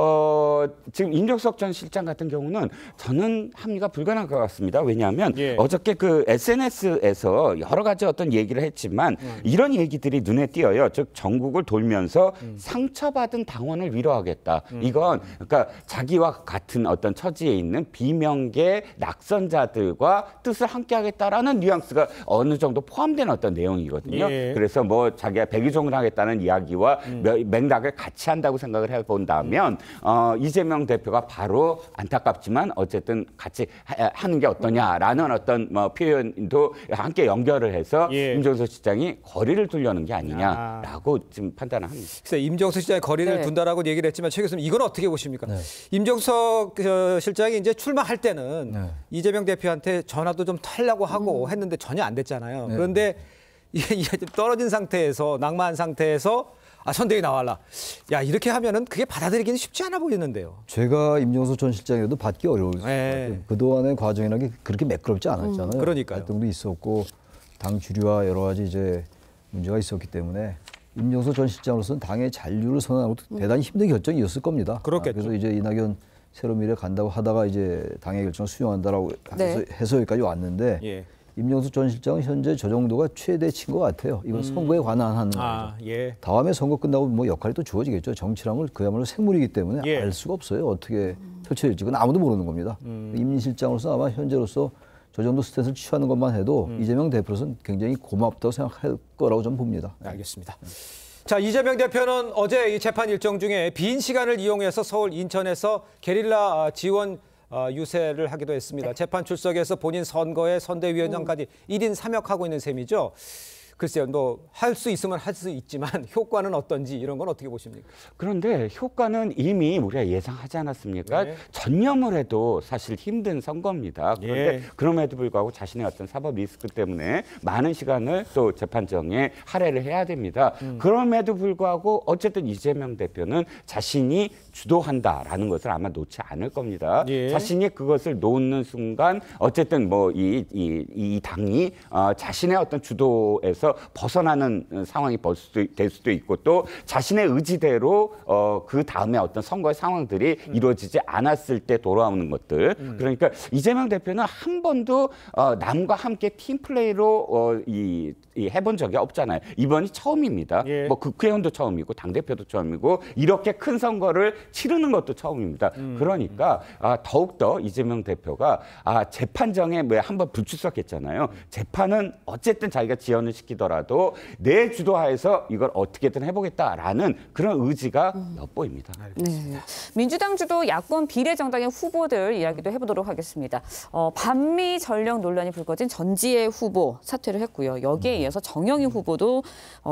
S13: 지금 임종석 전 실장 같은 경우는 저는 합류가 불가능할 것 같습니다. 왜냐하면
S1: 예.
S13: 어저께 그 SNS에서 여러 가지 어떤 얘기를 했지만 이런 얘기들이 눈에 띄어요. 즉 전국을 돌면서 상처받은 당원을 위로하겠다. 이건 그러니까 자기와 같은 어떤 처지에 있는 비명계 낙선자들과 뜻을 함께하겠다라는 뉘앙스가 어느 정도 포함된 어떤 내용이거든요.
S1: 예.
S13: 그래서 뭐 자기가 백의종을 하겠다는 이야기와 맥락을 같이 한다고 생각을 해본다면 이재명 대표가 바로 안타깝지만 어쨌든 같이 하는 게 어떠냐라는 어떤 뭐 표현도 함께 연결을 해서
S1: 예.
S13: 임종석 실장이 거리를 두려는 게 아니냐라고 지금 판단을 합니다.
S1: 글쎄, 임종석 실장이 거리를
S2: 네.
S1: 둔다라고 얘기를 했지만 최 교수님 이건 어떻게 보십니까?
S14: 네.
S1: 임종석 실장이 이제 출마할 때는
S14: 네.
S1: 이재명 대표한테 전화도 좀 털려고 하고 했는데 전혀 안 됐잖아요.
S14: 네.
S1: 그런데 이게 좀 떨어진 상태에서 낙마한 상태에서 선대위 나와라. 야, 이렇게 하면은 그게 받아들이기는 쉽지 않아 보이는데요.
S14: 제가 임종석 전 실장이라도 받기 어려울 것 같아요.
S1: 네.
S14: 그동안의 과정이라는 게 그렇게 매끄럽지 않았잖아요.
S1: 그러니까요.
S14: 갈등도 있었고 당 주류와 여러 가지 이제 문제가 있었기 때문에 임종석 전 실장으로서는 당의 잔류를 선언하는 것도 대단히 힘든 결정이었을 겁니다.
S1: 그렇겠죠.
S14: 그래서 이제 이낙연 새로미래 간다고 하다가 이제 당의 결정을 수용한다라고
S2: 네.
S14: 해서 여기까지 왔는데
S1: 예.
S14: 임종석 전 실장은 현재 저 정도가 최대치인 것 같아요. 이건 선거에 관한 하는 거죠.
S1: 예.
S14: 다음에 선거 끝나고 뭐 역할이 또 주어지겠죠. 정치란 그야말로 생물이기 때문에
S1: 예.
S14: 알 수가 없어요. 어떻게 펼쳐질지. 그건 아무도 모르는 겁니다. 임 실장으로서 아마 현재로서 저 정도 스탠스를 취하는 것만 해도 이재명 대표로서는 굉장히 고맙다고 생각할 거라고 좀 봅니다.
S1: 알겠습니다. 자, 이재명 대표는 어제 이 재판 일정 중에 빈 시간을 이용해서 서울, 인천에서 게릴라 지원 유세를 하기도 했습니다. 재판 출석에서 본인 선거에 선대위원장까지 1인 3역하고 있는 셈이죠. 글쎄요, 뭐 할 수 있으면 할 수 있지만 효과는 어떤지 이런 건 어떻게 보십니까?
S13: 그런데 효과는 이미 우리가 예상하지 않았습니까?
S1: 네.
S13: 전념을 해도 사실 힘든 선거입니다. 그런데
S1: 예.
S13: 그럼에도 불구하고 자신의 어떤 사법 리스크 때문에 많은 시간을 또 재판정에 할애를 해야 됩니다. 그럼에도 불구하고 어쨌든 이재명 대표는 자신이 주도한다라는 것을 아마 놓지 않을 겁니다.
S1: 예.
S13: 자신이 그것을 놓는 순간 어쨌든 뭐 이 당이 자신의 어떤 주도에서 벗어나는 상황이 될 수도 있고 또 자신의 의지대로 그 다음에 어떤 선거의 상황들이 이루어지지 않았을 때 돌아오는 것들. 그러니까 이재명 대표는 한 번도 남과 함께 팀플레이로 이 해본 적이 없잖아요. 이번이 처음입니다.
S1: 예.
S13: 뭐 국회의원도 처음이고 당대표도 처음이고 이렇게 큰 선거를 치르는 것도 처음입니다. 그러니까 더욱더 이재명 대표가 재판정에 한번 불출석했잖아요. 재판은 어쨌든 자기가 지연을 시키더라도 내 주도하에서 이걸 어떻게든 해보겠다라는 그런 의지가 엿보입니다.
S2: 네. 민주당 주도 야권 비례정당의 후보들 이야기도 해보도록 하겠습니다. 반미 전력 논란이 불거진 전지혜 후보 사퇴를 했고요. 여기에 이어서 정영희 후보도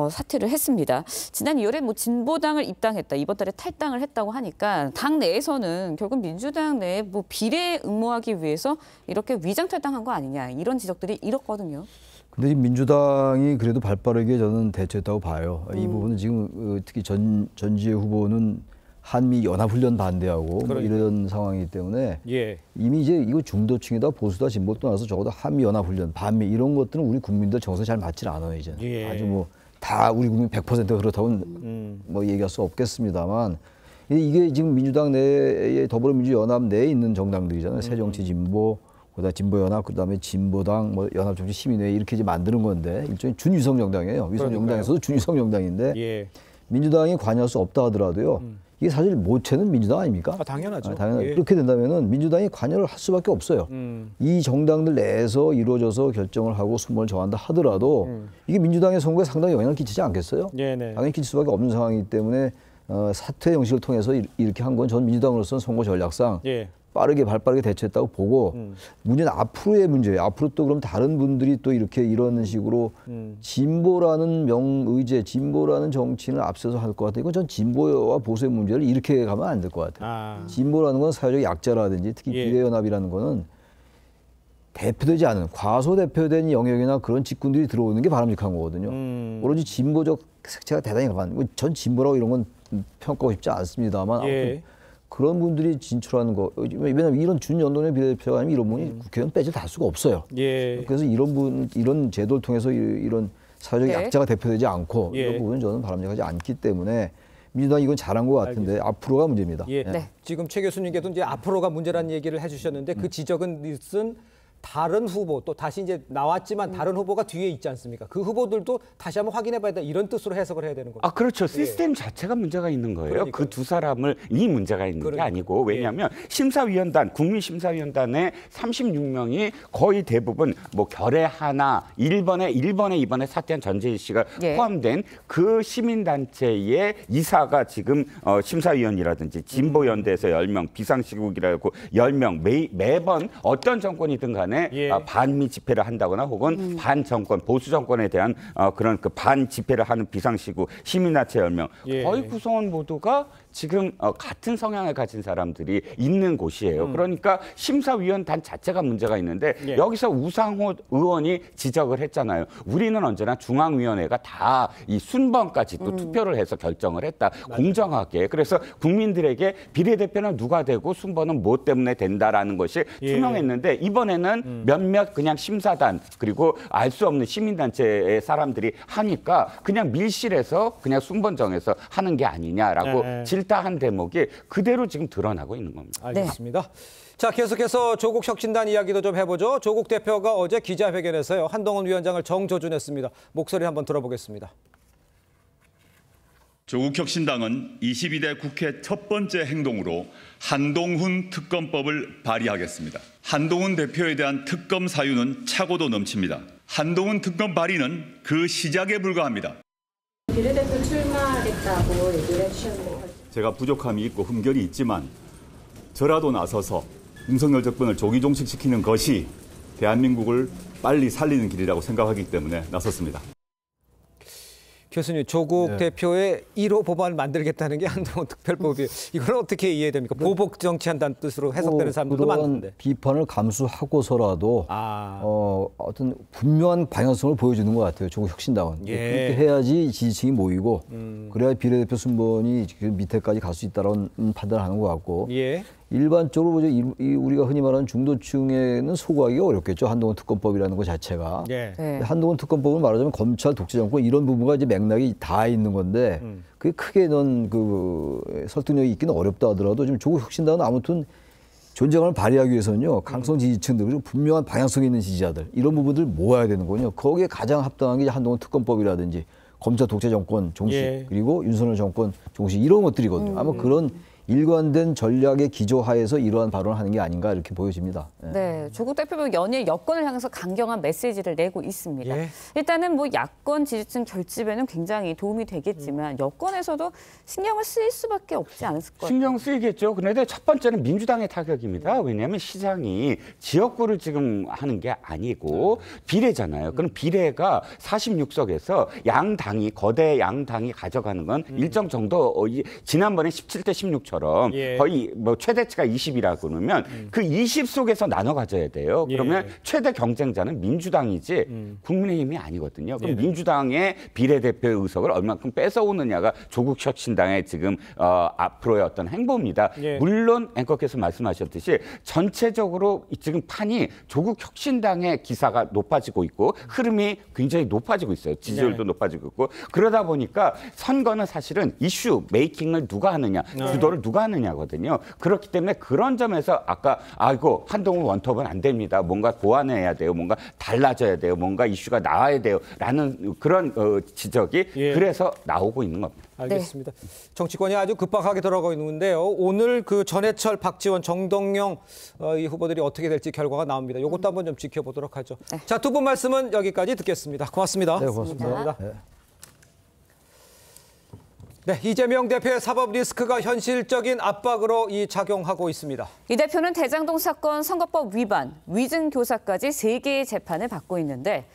S2: 사퇴를 했습니다. 지난 2월에 뭐 진보당을 입당했다, 이번 달에 탈당을 했다고 하니까 당 내에서는 결국 민주당 내에 뭐 비례 응모하기 위해서 이렇게 위장 탈당한 거 아니냐 이런 지적들이 일었거든요.
S14: 근데 민주당이 그래도 발빠르게 저는 대처했다고 봐요. 이 부분은 지금 특히 전지혜 후보는 한미 연합훈련 반대하고 뭐 이런 상황이기 때문에 이미 이제 이거 중도층이다 보수다 진보 떠나서 적어도 한미 연합훈련 반미 이런 것들은 우리 국민들 정서에 잘 맞질 않아요 이제. 아주 뭐 다 우리 국민 100% 그렇다고는 뭐 얘기할 수 없겠습니다만 이게 지금 민주당 내에 더불어민주연합 내에 있는 정당들이잖아요. 새정치진보, 그다음 진보연합, 그다음에 진보당, 뭐 연합정치시민회의 이렇게 이제 만드는 건데 일종의 준위성 정당이에요. 위성 정당에서도 준위성 정당인데 민주당이 관여할 수 없다 하더라도요. 이게 사실 모체는 민주당 아닙니까?
S1: 당연하죠.
S14: 그렇게 된다면은 민주당이 관여를 할 수밖에 없어요. 이 정당들 내에서 이루어져서 결정을 하고 순번을 정한다 하더라도 이게 민주당의 선거에 상당히 영향을 끼치지 않겠어요? 당연히 끼칠 수밖에 없는 상황이기 때문에 사퇴 형식을 통해서 이렇게 한 건 전 민주당으로서는 선거 전략상 발빠르게 대처했다고 보고 문제는 앞으로의 문제예요. 앞으로 또 그럼 다른 분들이 또 이렇게 이런 식으로 진보라는 명의제, 진보라는 정치인을 앞서서 할 것 같아요. 이건 전 진보와 보수의 문제를 이렇게 가면 안 될 것 같아요. 진보라는 건 사회적 약자라든지 특히 비례연합이라는 거는 대표되지 않은 과소대표된 영역이나 그런 직군들이 들어오는 게 바람직한 거거든요. 오로지 진보적 색채가 대단히 강한 전 진보라고 이런 건 평가하고 싶지 않습니다만 그런 분들이 진출하는 거, 왜냐하면 이런 준연동의 비례대표가 아니면 이런 분이 국회의원 빼질 다 수가 없어요. 그래서 이런 제도를 통해서 이런 사회적 약자가 대표되지 않고 이런 부분은 저는 바람직하지 않기 때문에 민주당이 이건 잘한 것 같은데 앞으로가 문제입니다.
S1: 지금 최 교수님께도 이제 앞으로가 문제라는 얘기를 해주셨는데 그 지적은 있은 다른 후보 또 다시 이제 나왔지만 다른 후보가 뒤에 있지 않습니까? 그 후보들도 다시 한번 확인해봐야 된다 이런 뜻으로 해석을 해야 되는 겁니다.
S13: 그렇죠. 시스템 자체가 문제가 있는 거예요. 그 두 사람을 이 문제가 있는 게 아니고 왜냐하면 심사위원단, 국민심사위원단의 36명이 거의 대부분 뭐 결의 하나 1번에 2번에 사퇴한 전재희 씨가 포함된 그 시민단체의 이사가 지금 심사위원이라든지 진보연대에서 10명, 비상시국이라고 10명 매번 어떤 정권이든 간에 반미 집회를 한다거나 혹은 반정권, 보수 정권에 대한 그런 그 반 집회를 하는 비상시국 시민단체 10명 거의 구성원 모두가 지금 같은 성향을 가진 사람들이 있는 곳이에요. 그러니까 심사위원단 자체가 문제가 있는데 여기서 우상호 의원이 지적을 했잖아요. 우리는 언제나 중앙위원회가 다 이 순번까지 또 투표를 해서 결정을 했다. 공정하게. 그래서 국민들에게 비례대표는 누가 되고 순번은 뭐 때문에 된다라는 것이 투명했는데 이번에는 몇몇 그냥 심사단 그리고 알 수 없는 시민단체의 사람들이 하니까 그냥 밀실에서 그냥 순번 정해서 하는 게 아니냐라고 질타한 대목이 그대로 지금 드러나고 있는 겁니다.
S1: 알겠습니다. 자, 계속해서 조국 혁신단 이야기도 좀 해보죠. 조국 대표가 어제 기자회견에서요. 한동훈 위원장을 정조준했습니다. 목소리 한번 들어보겠습니다.
S20: 조국 혁신당은 22대 국회 첫 번째 행동으로 한동훈 특검법을 발의하겠습니다. 한동훈 대표에 대한 특검 사유는 차고도 넘칩니다. 한동훈 특검 발의는 그 시작에 불과합니다.
S21: 비례대표 출마하겠다고 얘기를 해주셨는데
S10: 제가 부족함이 있고 흠결이 있지만 저라도 나서서 윤석열 정권을 조기 종식시키는 것이 대한민국을 빨리 살리는 길이라고 생각하기 때문에 나섰습니다.
S1: 교수님, 조국 대표의 1호 법안을 만들겠다는 게 한동훈 특별법이에요. 이걸 어떻게 이해됩니까? 보복 정치한다는 뜻으로 해석되는 사람들도 많은데.
S14: 비판을 감수하고서라도 어떤 분명한 방향성을 보여주는 것 같아요. 조국 혁신당은. 그렇게 해야지 지지층이 모이고 그래야 비례대표 순번이 밑에까지 갈 수 있다는 판단을 하는 것 같고 일반적으로 우리가 흔히 말하는 중도층에는 소구하기가 어렵겠죠. 한동훈 특검법이라는 것 자체가. 한동훈 특검법은 말하자면 검찰 독재 정권 이런 부분과 이제 맥락이 다 있는 건데 그게 크게 설득력이 있기는 어렵다 하더라도 지금 조국 혁신당은 아무튼 존재감을 발휘하기 위해서는요. 강성 지지층들 그리고 분명한 방향성이 있는 지지자들 이런 부분들 모아야 되는 거군요. 거기에 가장 합당한 게 한동훈 특검법이라든지 검찰 독재 정권 종식 그리고 윤석열 정권 종식 이런 것들이거든요. 아마 그런 일관된 전략의 기조하에서 이러한 발언을 하는 게 아닌가 이렇게 보여집니다.
S2: 네, 조국 대표는 연일 여권을 향해서 강경한 메시지를 내고 있습니다. 일단은 뭐 야권 지지층 결집에는 굉장히 도움이 되겠지만 여권에서도 신경을 쓰일 수밖에 없지 않았을 거예요.
S13: 신경 쓰이겠죠. 그런데 첫 번째는 민주당의 타격입니다. 왜냐하면 시장이 지역구를 지금 하는 게 아니고 비례잖아요. 그럼 비례가 46석에서 양당이 거대 양당이 가져가는 건 일정 정도 지난번에 17대 16처럼 거의 뭐 최대치가 20이라고 그러면 그 20 속에서 나눠 가져야 돼요. 그러면 최대 경쟁자는 민주당이지 국민의힘이 아니거든요. 그럼 민주당의 비례대표의 의석을 얼마큼 뺏어오느냐가 조국혁신당의 지금 앞으로의 어떤 행보입니다. 물론 앵커께서 말씀하셨듯이 전체적으로 지금 판이 조국혁신당의 기사가 높아지고 있고 흐름이 굉장히 높아지고 있어요. 지지율도 높아지고 있고 그러다 보니까 선거는 사실은 이슈 메이킹을 누가 하느냐 주도를 누가 하느냐거든요. 그렇기 때문에 그런 점에서 아까 아이고 한동훈 원톱은 안 됩니다. 뭔가 보완해야 돼요. 뭔가 달라져야 돼요. 뭔가 이슈가 나와야 돼요. 라는 그런 지적이 그래서 나오고 있는 겁니다.
S1: 알겠습니다. 정치권이 아주 급박하게 들어가고 있는데요. 오늘 그 전해철, 박지원, 정동영 이 후보들이 어떻게 될지 결과가 나옵니다. 이것도 한번 좀 지켜보도록 하죠. 자, 두 분 말씀은 여기까지 듣겠습니다. 고맙습니다.
S14: 네, 고맙습니다.
S1: 네, 이재명 대표의 사법 리스크가 현실적인 압박으로 작용하고 있습니다.
S2: 이 대표는 대장동 사건 선거법 위반, 위증 교사까지 3개의 재판을 받고 있는데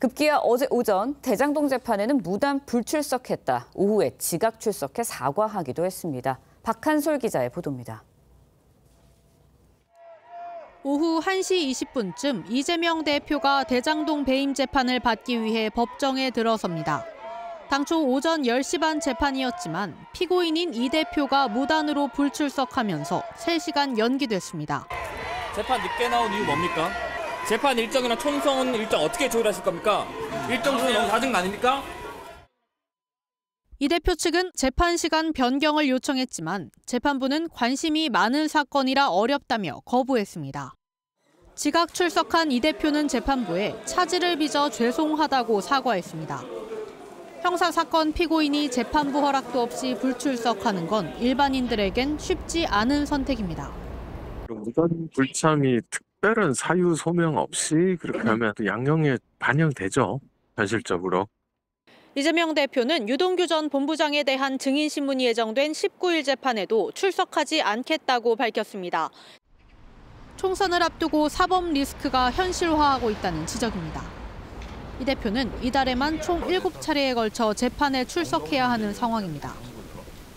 S2: 급기야 어제 오전 대장동 재판에는 무단 불출석했다. 오후에 지각 출석해 사과하기도 했습니다. 박한솔 기자의 보도입니다.
S3: 오후 1시 20분쯤 이재명 대표가 대장동 배임 재판을 받기 위해 법정에 들어섭니다. 당초 오전 10시 반 재판이었지만 피고인인 이 대표가 무단으로 불출석하면서 3시간 연기됐습니다.
S22: 재판 늦게 나온 이유 뭡니까? 재판 일정이나 총선 일정 어떻게 조율하실 겁니까? 일정 조율 너무 낮은 거 아닙니까?
S3: 이 대표 측은 재판 시간 변경을 요청했지만 재판부는 관심이 많은 사건이라 어렵다며 거부했습니다. 지각 출석한 이 대표는 재판부에 차질을 빚어 죄송하다고 사과했습니다. 형사사건 피고인이 재판부 허락도 없이 불출석하는 건 일반인들에겐 쉽지 않은 선택입니다.
S23: 무단 불참이 특별한 사유 소명 없이 그렇게 하면 또 양형에 반영되죠, 현실적으로.
S3: 이재명 대표는 유동규 전 본부장에 대한 증인신문이 예정된 19일 재판에도 출석하지 않겠다고 밝혔습니다. 총선을 앞두고 사법 리스크가 현실화하고 있다는 지적입니다. 이 대표는 이달에만 총 7차례에 걸쳐 재판에 출석해야 하는 상황입니다.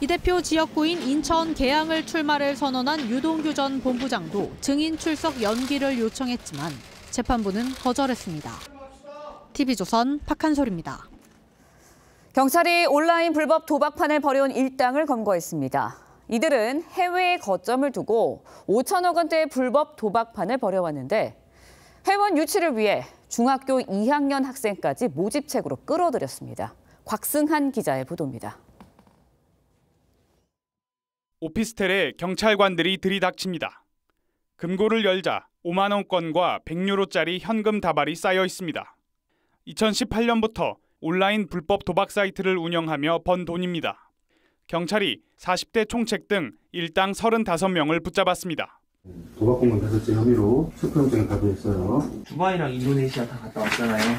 S3: 이 대표 지역구인 인천 계양을 출마를 선언한 유동규 전 본부장도 증인 출석 연기를 요청했지만 재판부는 거절했습니다. TV조선 박한솔입니다.
S2: 경찰이 온라인 불법 도박판을 벌여온 일당을 검거했습니다. 이들은 해외에 거점을 두고 5천억 원대의 불법 도박판을 벌여왔는데 회원 유치를 위해 중학교 2학년 학생까지 모집책으로 끌어들였습니다. 곽승한 기자의 보도입니다.
S24: 오피스텔에 경찰관들이 들이닥칩니다. 금고를 열자 5만 원권과 100유로짜리 현금 다발이 쌓여 있습니다. 2018년부터 온라인 불법 도박 사이트를 운영하며 번 돈입니다. 경찰이 40대 총책 등 일당 35명을 붙잡았습니다.
S25: 도박 공간 배설죄 혐의로 체포영장을 발부했어요.
S26: 두바이랑 인도네시아 다 갔다 왔잖아요.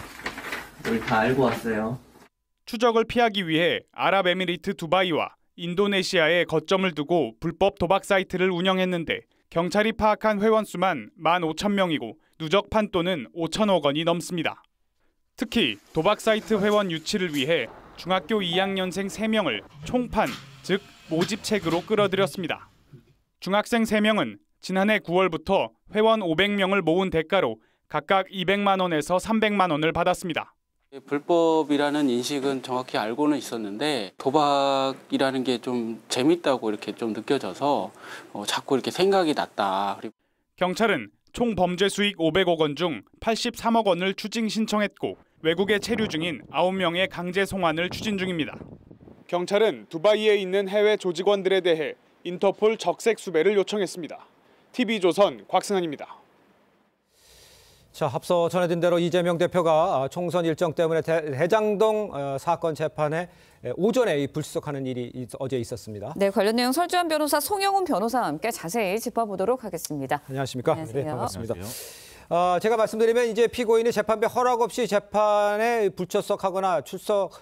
S26: 우리 다 알고 왔어요.
S24: 추적을 피하기 위해 아랍에미리트 두바이와 인도네시아에 거점을 두고 불법 도박 사이트를 운영했는데 경찰이 파악한 회원 수만 15,000명이고 누적 판돈은 5천억 원이 넘습니다. 특히 도박 사이트 회원 유치를 위해 중학교 2학년생 3명을 총판, 즉 모집책으로 끌어들였습니다. 중학생 3명은 지난해 9월부터 회원 500명을 모은 대가로 각각 200만 원에서 300만 원을 받았습니다.
S27: 불법이라는 인식은 정확히 알고는 있었는데 도박이라는 게 좀 재밌다고 이렇게 좀 느껴져서 자꾸 이렇게 생각이 났다.
S24: 경찰은 총 범죄 수익 500억 원 중 83억 원을 추징 신청했고 외국에 체류 중인 9명의 강제 송환을 추진 중입니다. 경찰은 두바이에 있는 해외 조직원들에 대해 인터폴 적색 수배를 요청했습니다. TV조선 곽승현입니다.
S1: 자, 앞서 전해진 대로 이재명 대표가 총선 일정 때문에 대장동 사건 재판에 오전에 불출석하는 일이 어제 있었습니다.
S2: 네, 관련 내용 설주한 변호사, 송영훈 변호사와 함께 자세히 짚어보도록 하겠습니다.
S1: 안녕하십니까?
S2: 안녕하세요.
S1: 네, 반갑습니다. 제가 말씀드리면 이제 피고인이 재판부의 허락 없이 재판에 불출석하거나 출석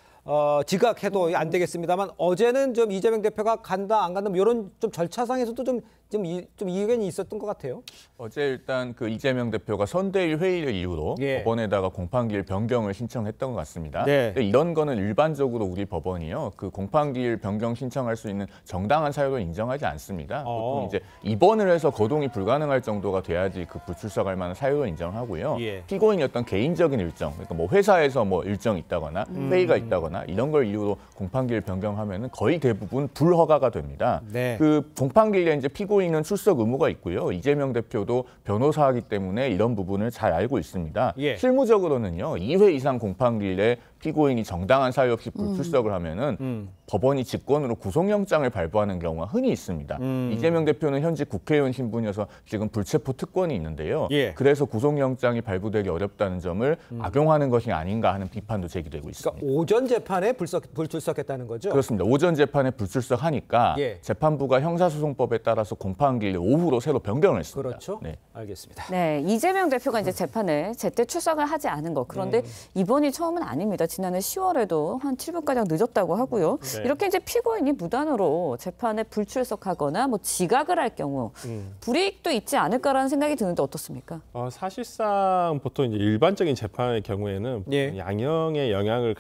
S1: 지각해도 안 되겠습니다만 어제는 좀 이재명 대표가 간다 안 간다 이런 좀 절차상에서도 좀 이견이 있었던 것 같아요.
S4: 어제 일단 그 이재명 대표가 선대위 회의를 이유로 법원에다가 공판기일 변경을 신청했던 것 같습니다. 네. 근데 이런 거는 일반적으로 우리 법원이요, 그 공판기일 변경 신청할 수 있는 정당한 사유를 인정하지 않습니다. 보통 이제 입원을 해서 거동이 불가능할 정도가 돼야지 그 불출석할 만한 사유를 인정하고요. 피고인이 어떤 개인적인 일정, 그러니까 뭐 회사에서 뭐 일정이 있다거나 회의가 있다거나 이런 걸 이유로 공판기일 변경하면은 거의 대부분 불허가가 됩니다. 네. 그 공판기일에 이제 피고인은 출석 의무가 있고요. 이재명 대표도 변호사이기 때문에 이런 부분을 잘 알고 있습니다. 실무적으로는요, 2회 이상 공판기일에 피고인이 정당한 사유 없이 불출석을 하면은 법원이 직권으로 구속영장을 발부하는 경우가 흔히 있습니다. 이재명 대표는 현직 국회의원 신분이어서 지금 불체포 특권이 있는데요. 그래서 구속영장이 발부되기 어렵다는 점을 악용하는 것이 아닌가 하는 비판도 제기되고 있습니다.
S1: 그러니까 오전 재판에 불출석했다는 거죠?
S4: 그렇습니다. 오전 재판에 불출석하니까 재판부가 형사소송법에 따라서 공판기일 오후로 새로 변경을 했습니다.
S1: 그렇죠. 네, 알겠습니다.
S2: 네, 이재명 대표가 이제 재판에 제때 출석을 하지 않은 거. 그런데 이번이 처음은 아닙니다. 지난해 10월에도 한 7분가량 늦었다고 하고요. 이렇게 이제 피고인이 무단으로 재판에 불출석하거나 뭐 지각을 할 경우 불이익도 있지 않을까라는 생각이 드는데 어떻습니까?
S23: 사실상 보통 이제 일반적인 재판의 경우에는 양형에 영향을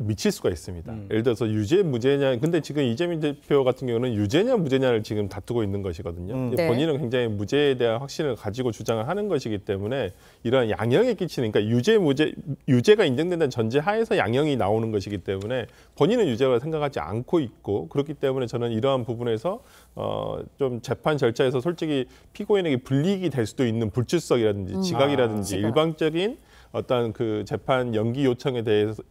S23: 미칠 수가 있습니다. 예를 들어서 유죄, 무죄냐. 근데 지금 이재명 대표 같은 경우는 유죄냐, 무죄냐를 지금 다투고 있는 것이거든요. 본인은 굉장히 무죄에 대한 확신을 가지고 주장을 하는 것이기 때문에 이러한 양형에 끼치는, 그러니까 유죄, 무죄, 유죄가 인정된다는 전제 하에서 양형이 나오는 것이기 때문에 본인은 유죄라고 생각하지 않고 있고, 그렇기 때문에 저는 이러한 부분에서 좀 재판 절차에서 솔직히 피고인에게 불이익이 될 수도 있는 불출석이라든지 지각이라든지 일방적인 어떤 그 재판 연기 요청에 대해서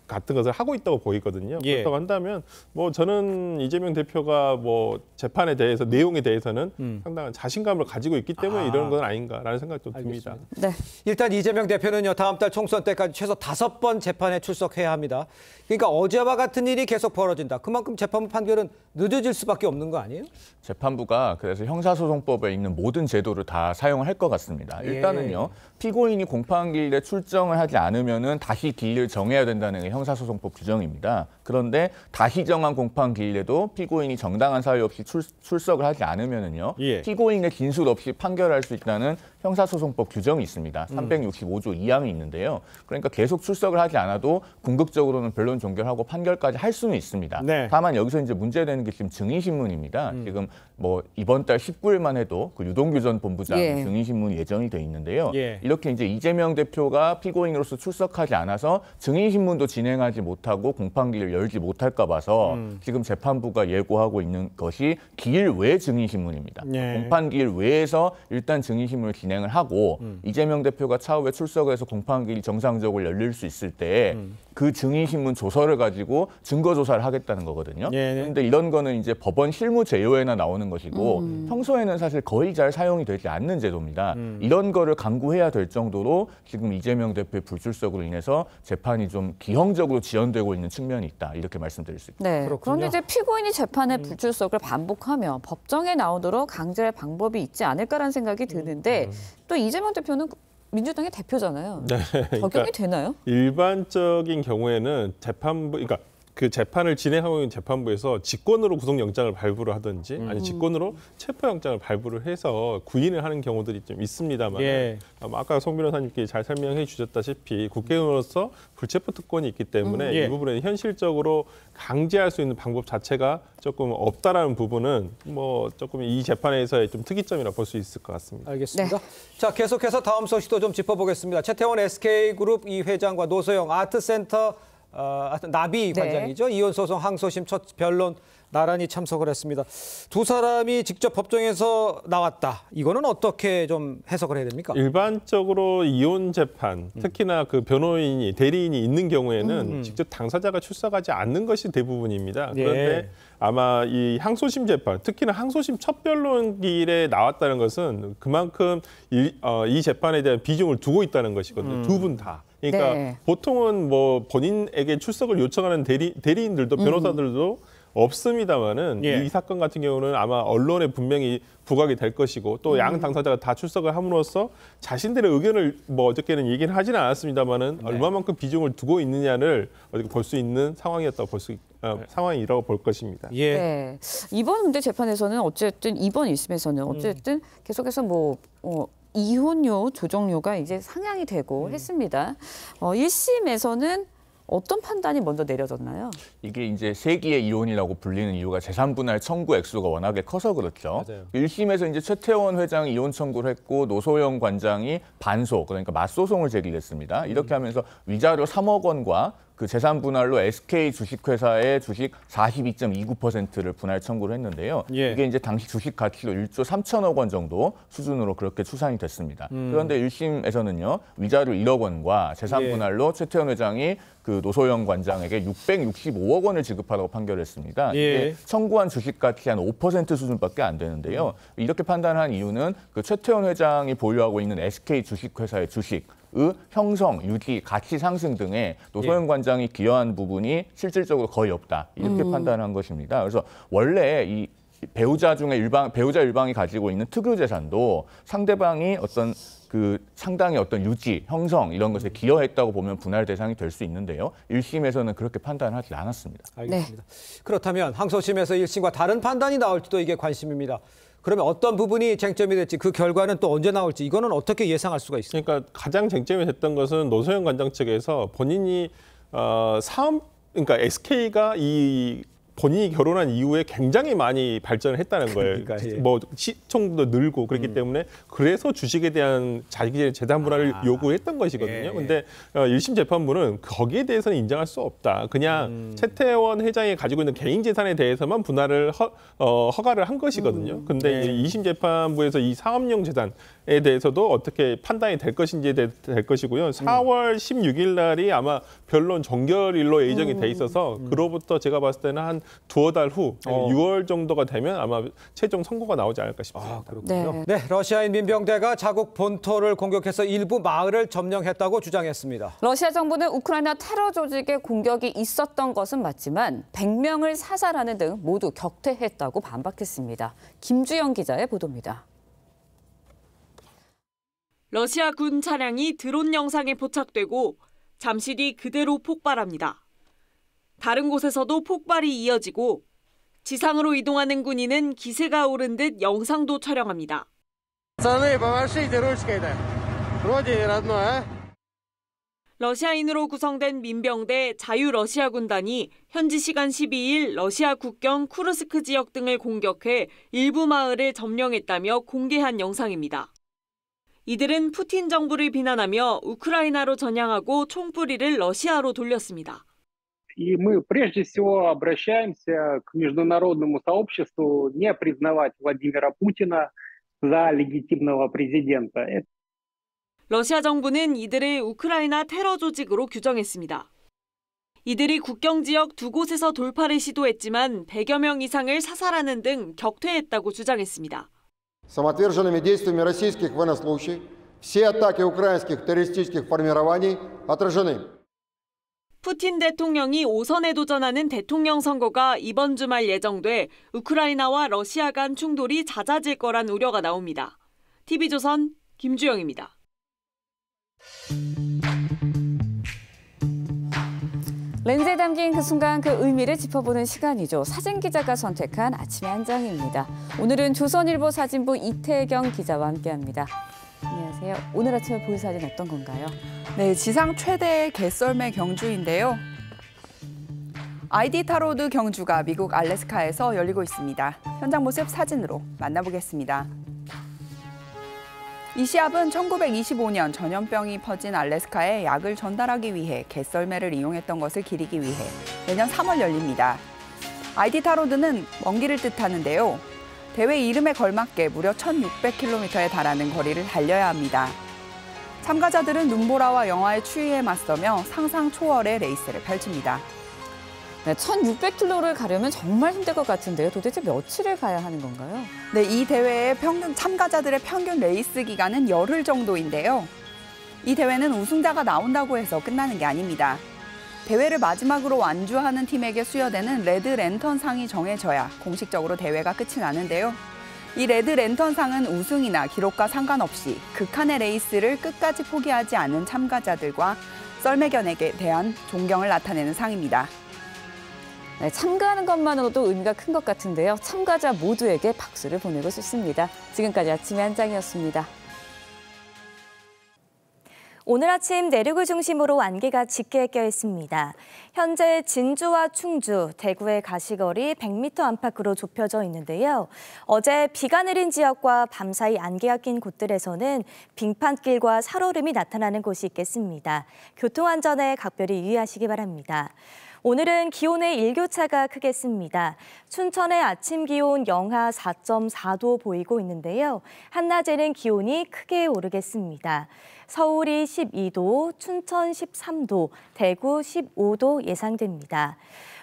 S23: 같은 것을 하고 있다고 보이거든요. 그렇다고 한다면 뭐 저는 이재명 대표가 뭐 재판에 대해서 내용에 대해서는 상당한 자신감을 가지고 있기 때문에 이런 건 아닌가라는 생각도 듭니다.
S2: 네.
S1: 일단 이재명 대표는요, 다음 달 총선 때까지 최소 5번 재판에 출석해야 합니다. 그러니까 어제와 같은 일이 계속 벌어진다. 그만큼 재판부 판결은 늦어질 수밖에 없는 거 아니에요?
S4: 재판부가 그래서 형사소송법에 있는 모든 제도를 다 사용을 할 것 같습니다. 일단은요, 피고인이 공판기일에 출정을 하지 않으면은 다시 기일을 정해야 된다는 게 형사소송법 규정입니다. 그런데 다시 정한 공판기일에도 피고인이 정당한 사유 없이 출석을 하지 않으면은요, 피고인의 진술 없이 판결할 수 있다는 형사소송법 규정이 있습니다. 365조 2항이 있는데요. 그러니까 계속 출석을 하지 않아도 궁극적으로는 변론 종결하고 판결까지 할 수는 있습니다. 다만 여기서 이제 문제되는 게 지금 증인신문입니다. 지금 뭐 이번 달 19일만 해도 그 유동규 전 본부장 증인신문이 예정이 돼 있는데요. 이렇게 이제 이재명 대표가 피고인으로서 출석하지 않아서 증인신문도 진행하지 못하고 공판기일을 열지 못할까 봐서 지금 재판부가 예고하고 있는 것이 기일 외 증인신문입니다. 공판기일 외에서 일단 증인신문을 진행을 하고 이재명 대표가 차후에 출석을 해서 공판기일이 정상적으로 열릴 수 있을 때 그 증인신문 조서를 가지고 증거조사를 하겠다는 거거든요. 그런데 이런 거는 이제 법원 실무 제요에나 나오는 것이고 평소에는 사실 거의 잘 사용이 되지 않는 제도입니다. 이런 거를 강구해야 될 정도로 지금 이재명 대표의 불출석으로 인해서 재판이 좀 기형적으로 지연되고 있는 측면이 있다. 이렇게 말씀드릴 수 있습니다.
S2: 네. 그런데 이제 피고인이 재판에 불출석을 반복하면 법정에 나오도록 강제할 방법이 있지 않을까라는 생각이 드는데 또 이재명 대표는 민주당의 대표잖아요. 적용이 되나요?
S23: 일반적인 경우에는 재판부, 그러니까 그 재판을 진행하고 있는 재판부에서 직권으로 구속영장을 발부를 하든지 아니 직권으로 체포영장을 발부를 해서 구인을 하는 경우들이 좀 있습니다만 아까 송 변호사님께 잘 설명해 주셨다시피 국회의원으로서 불체포 특권이 있기 때문에 이 부분에 현실적으로 강제할 수 있는 방법 자체가 조금 없다라는 부분은 뭐 조금 이 재판에서의 좀 특이점이라 볼 수 있을 것 같습니다.
S1: 알겠습니다. 자, 계속해서 다음 소식도 좀 짚어보겠습니다. 최태원 SK그룹 이 회장과 노소영 아트센터 나비 관장이죠. 이혼 소송 항소심 첫 변론 나란히 참석을 했습니다. 두 사람이 직접 법정에서 나왔다. 이거는 어떻게 좀 해석을 해야 됩니까?
S23: 일반적으로 이혼 재판, 특히나 그 변호인이 대리인이 있는 경우에는 직접 당사자가 출석하지 않는 것이 대부분입니다. 그런데 아마 이 항소심 재판, 특히나 항소심 첫 변론길에 나왔다는 것은 그만큼 이 재판에 대한 비중을 두고 있다는 것이거든요. 두 분 다. 그러니까 보통은 뭐 본인에게 출석을 요청하는 대리인들도 변호사들도 없습니다만은 이 사건 같은 경우는 아마 언론에 분명히 부각이 될 것이고 또 양 당사자가 다 출석을 함으로써 자신들의 의견을 뭐 어저께는 얘기는 하지는 않았습니다만은 얼마만큼 비중을 두고 있느냐를 어떻게 볼 수 있는 상황이었다고 상황이라고 볼 것입니다.
S2: 네. 이번 문제 재판에서는 어쨌든 이번 1심에서는 어쨌든 계속해서 이혼료 조정료가 이제 상향이 되고 했습니다. 1심에서는 어떤 판단이 먼저 내려졌나요?
S4: 이게 이제 세기의 이혼이라고 불리는 이유가 재산분할 청구 액수가 워낙에 커서 그렇죠. 맞아요. 1심에서 이제 최태원 회장이 이혼 청구를 했고 노소영 관장이 반소, 그러니까 맞소송을 제기했습니다. 이렇게 하면서 위자료 3억 원과 그 재산 분할로 SK 주식회사의 주식 42.29%를 분할 청구를 했는데요. 이게 이제 당시 주식 가치로 1조 3천억 원 정도 수준으로 그렇게 추산이 됐습니다. 그런데 1심에서는요. 위자료 1억 원과 재산 분할로 최태원 회장이 그 노소영 관장에게 665억 원을 지급하라고 판결했습니다. 이게 청구한 주식 가치 한 5% 수준밖에 안 되는데요. 이렇게 판단한 이유는 그 최태원 회장이 보유하고 있는 SK 주식회사의 주식 의 형성, 유지, 가치 상승 등에 노소영 관장이 기여한 부분이 실질적으로 거의 없다. 이렇게 판단한 것입니다. 그래서 원래 이 배우자 중에 배우자 일방이 가지고 있는 특유 재산도 상대방이 어떤 그 상당히 어떤 유지, 형성 이런 것에 기여했다고 보면 분할 대상이 될 수 있는데요. 1심에서는 그렇게 판단하지 않았습니다.
S1: 알겠습니다. 그렇다면 항소심에서 1심과 다른 판단이 나올지도 이게 관심입니다. 그러면 어떤 부분이 쟁점이 될지 그 결과는 또 언제 나올지 이거는 어떻게 예상할 수가 있습니까?
S23: 그러니까 가장 쟁점이 됐던 것은 노소영 관장 측에서 본인이 그러니까 SK가 이 본인이 결혼한 이후에 굉장히 많이 발전을 했다는 거예요. 그러니까, 뭐 시총도 늘고 그렇기 때문에 그래서 주식에 대한 자기의 재산 분할을 요구했던 것이거든요. 근데 1심 재판부는 거기에 대해서는 인정할 수 없다. 그냥 최태원 회장이 가지고 있는 개인 재산에 대해서만 분할을 허가를 한 것이거든요. 근데 이제 2심 재판부에서 이 사업용 재산에 대해서도 어떻게 판단이 될 것인지에 될 것이고요. 4월 16일 날이 아마 변론 종결일로 예정이 돼 있어서 그로부터 제가 봤을 때는 한 두어 달 후 6월 정도가 되면 아마 최종 선고가 나오지 않을까 싶습니다.
S1: 그렇군요. 네, 러시아인 민병대가 자국 본토를 공격해서 일부 마을을 점령했다고 주장했습니다.
S2: 러시아 정부는 우크라이나 테러 조직의 공격이 있었던 것은 맞지만 100명을 사살하는 등 모두 격퇴했다고 반박했습니다. 김주영 기자의 보도입니다.
S5: 러시아 군 차량이 드론 영상에 포착되고 잠시 뒤 그대로 폭발합니다. 다른 곳에서도 폭발이 이어지고 지상으로 이동하는 군인은 기세가 오른 듯 영상도 촬영합니다. 러시아인으로 구성된 민병대 자유러시아 군단이 현지 시간 12일 러시아 국경 쿠르스크 지역 등을 공격해 일부 마을을 점령했다며 공개한 영상입니다. 이들은 푸틴 정부를 비난하며 우크라이나로 전향하고 총뿌리를 러시아로 돌렸습니다.
S6: И мы прежде всего обращаемся к международному сообществу не признавать Владимира Путина за легитимного президента.
S5: 러시아 정부는 이들을 우크라이나 테러 조직으로 규정했습니다. 이들이 국경 지역 두 곳에서 돌파를 시도했지만 100여 명 이상을 사살하는 등 격퇴했다고 주장했습니다.
S7: Самоотверженными действиями российских военнослужащих все атаки украинских террористических формирований отражены.
S5: 푸틴 대통령이 5선에 도전하는 대통령 선거가 이번 주말 예정돼 우크라이나와 러시아 간 충돌이 잦아질 거란 우려가 나옵니다. TV조선 김주영입니다.
S2: 렌즈에 담긴 그 순간 그 의미를 짚어보는 시간이죠. 사진기자가 선택한 아침의 한 장입니다. 오늘은 조선일보 사진부 이태경 기자와 함께합니다. 안녕하세요. 오늘 아침에 볼 사진 어떤 건가요?
S8: 네, 지상 최대의 개썰매 경주인데요. 아이디타로드 경주가 미국 알래스카에서 열리고 있습니다. 현장 모습 사진으로 만나보겠습니다. 이 시합은 1925년 전염병이 퍼진 알래스카에 약을 전달하기 위해 개썰매를 이용했던 것을 기리기 위해 매년 3월 열립니다. 아이디타로드는 먼 길을 뜻하는데요. 대회 이름에 걸맞게 무려 1,600km에 달하는 거리를 달려야 합니다. 참가자들은 눈보라와 영하의 추위에 맞서며 상상 초월의 레이스를 펼칩니다.
S2: 네, 1,600km를 가려면 정말 힘들 것 같은데요. 도대체 며칠을 가야 하는 건가요?
S8: 네, 이 대회의 참가자들의 평균 레이스 기간은 열흘 정도인데요. 이 대회는 우승자가 나온다고 해서 끝나는 게 아닙니다. 대회를 마지막으로 완주하는 팀에게 수여되는 레드 랜턴 상이 정해져야 공식적으로 대회가 끝이 나는데요. 이 레드 랜턴 상은 우승이나 기록과 상관없이 극한의 레이스를 끝까지 포기하지 않은 참가자들과 썰매견에게 대한 존경을 나타내는 상입니다.
S2: 네, 참가하는 것만으로도 의미가 큰 것 같은데요. 참가자 모두에게 박수를 보내고 싶습니다. 지금까지 아침의 한 장이었습니다.
S9: 오늘 아침 내륙을 중심으로 안개가 짙게 껴 있습니다. 현재 진주와 충주, 대구의 가시거리 100m 안팎으로 좁혀져 있는데요. 어제 비가 내린 지역과 밤사이 안개가 낀 곳들에서는 빙판길과 살얼음이 나타나는 곳이 있겠습니다. 교통안전에 각별히 유의하시기 바랍니다. 오늘은 기온의 일교차가 크겠습니다. 춘천의 아침 기온 영하 4.4도 보이고 있는데요. 한낮에는 기온이 크게 오르겠습니다. 서울이 12도, 춘천 13도, 대구 15도 예상됩니다.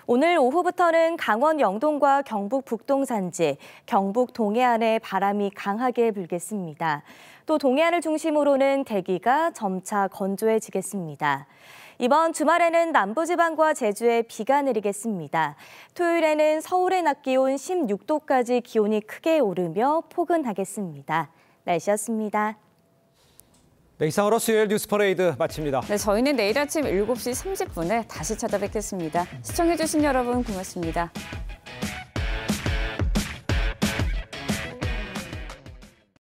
S9: 오늘 오후부터는 강원 영동과 경북 북동 산지, 경북 동해안에 바람이 강하게 불겠습니다. 또 동해안을 중심으로는 대기가 점차 건조해지겠습니다. 이번 주말에는 남부지방과 제주에 비가 내리겠습니다. 토요일에는 서울의 낮 기온 16도까지 기온이 크게 오르며 포근하겠습니다. 날씨였습니다.
S1: 네, 이상으로 수요일 뉴스 퍼레이드 마칩니다.
S2: 네, 저희는 내일 아침 7시 30분에 다시 찾아뵙겠습니다. 시청해주신 여러분 고맙습니다.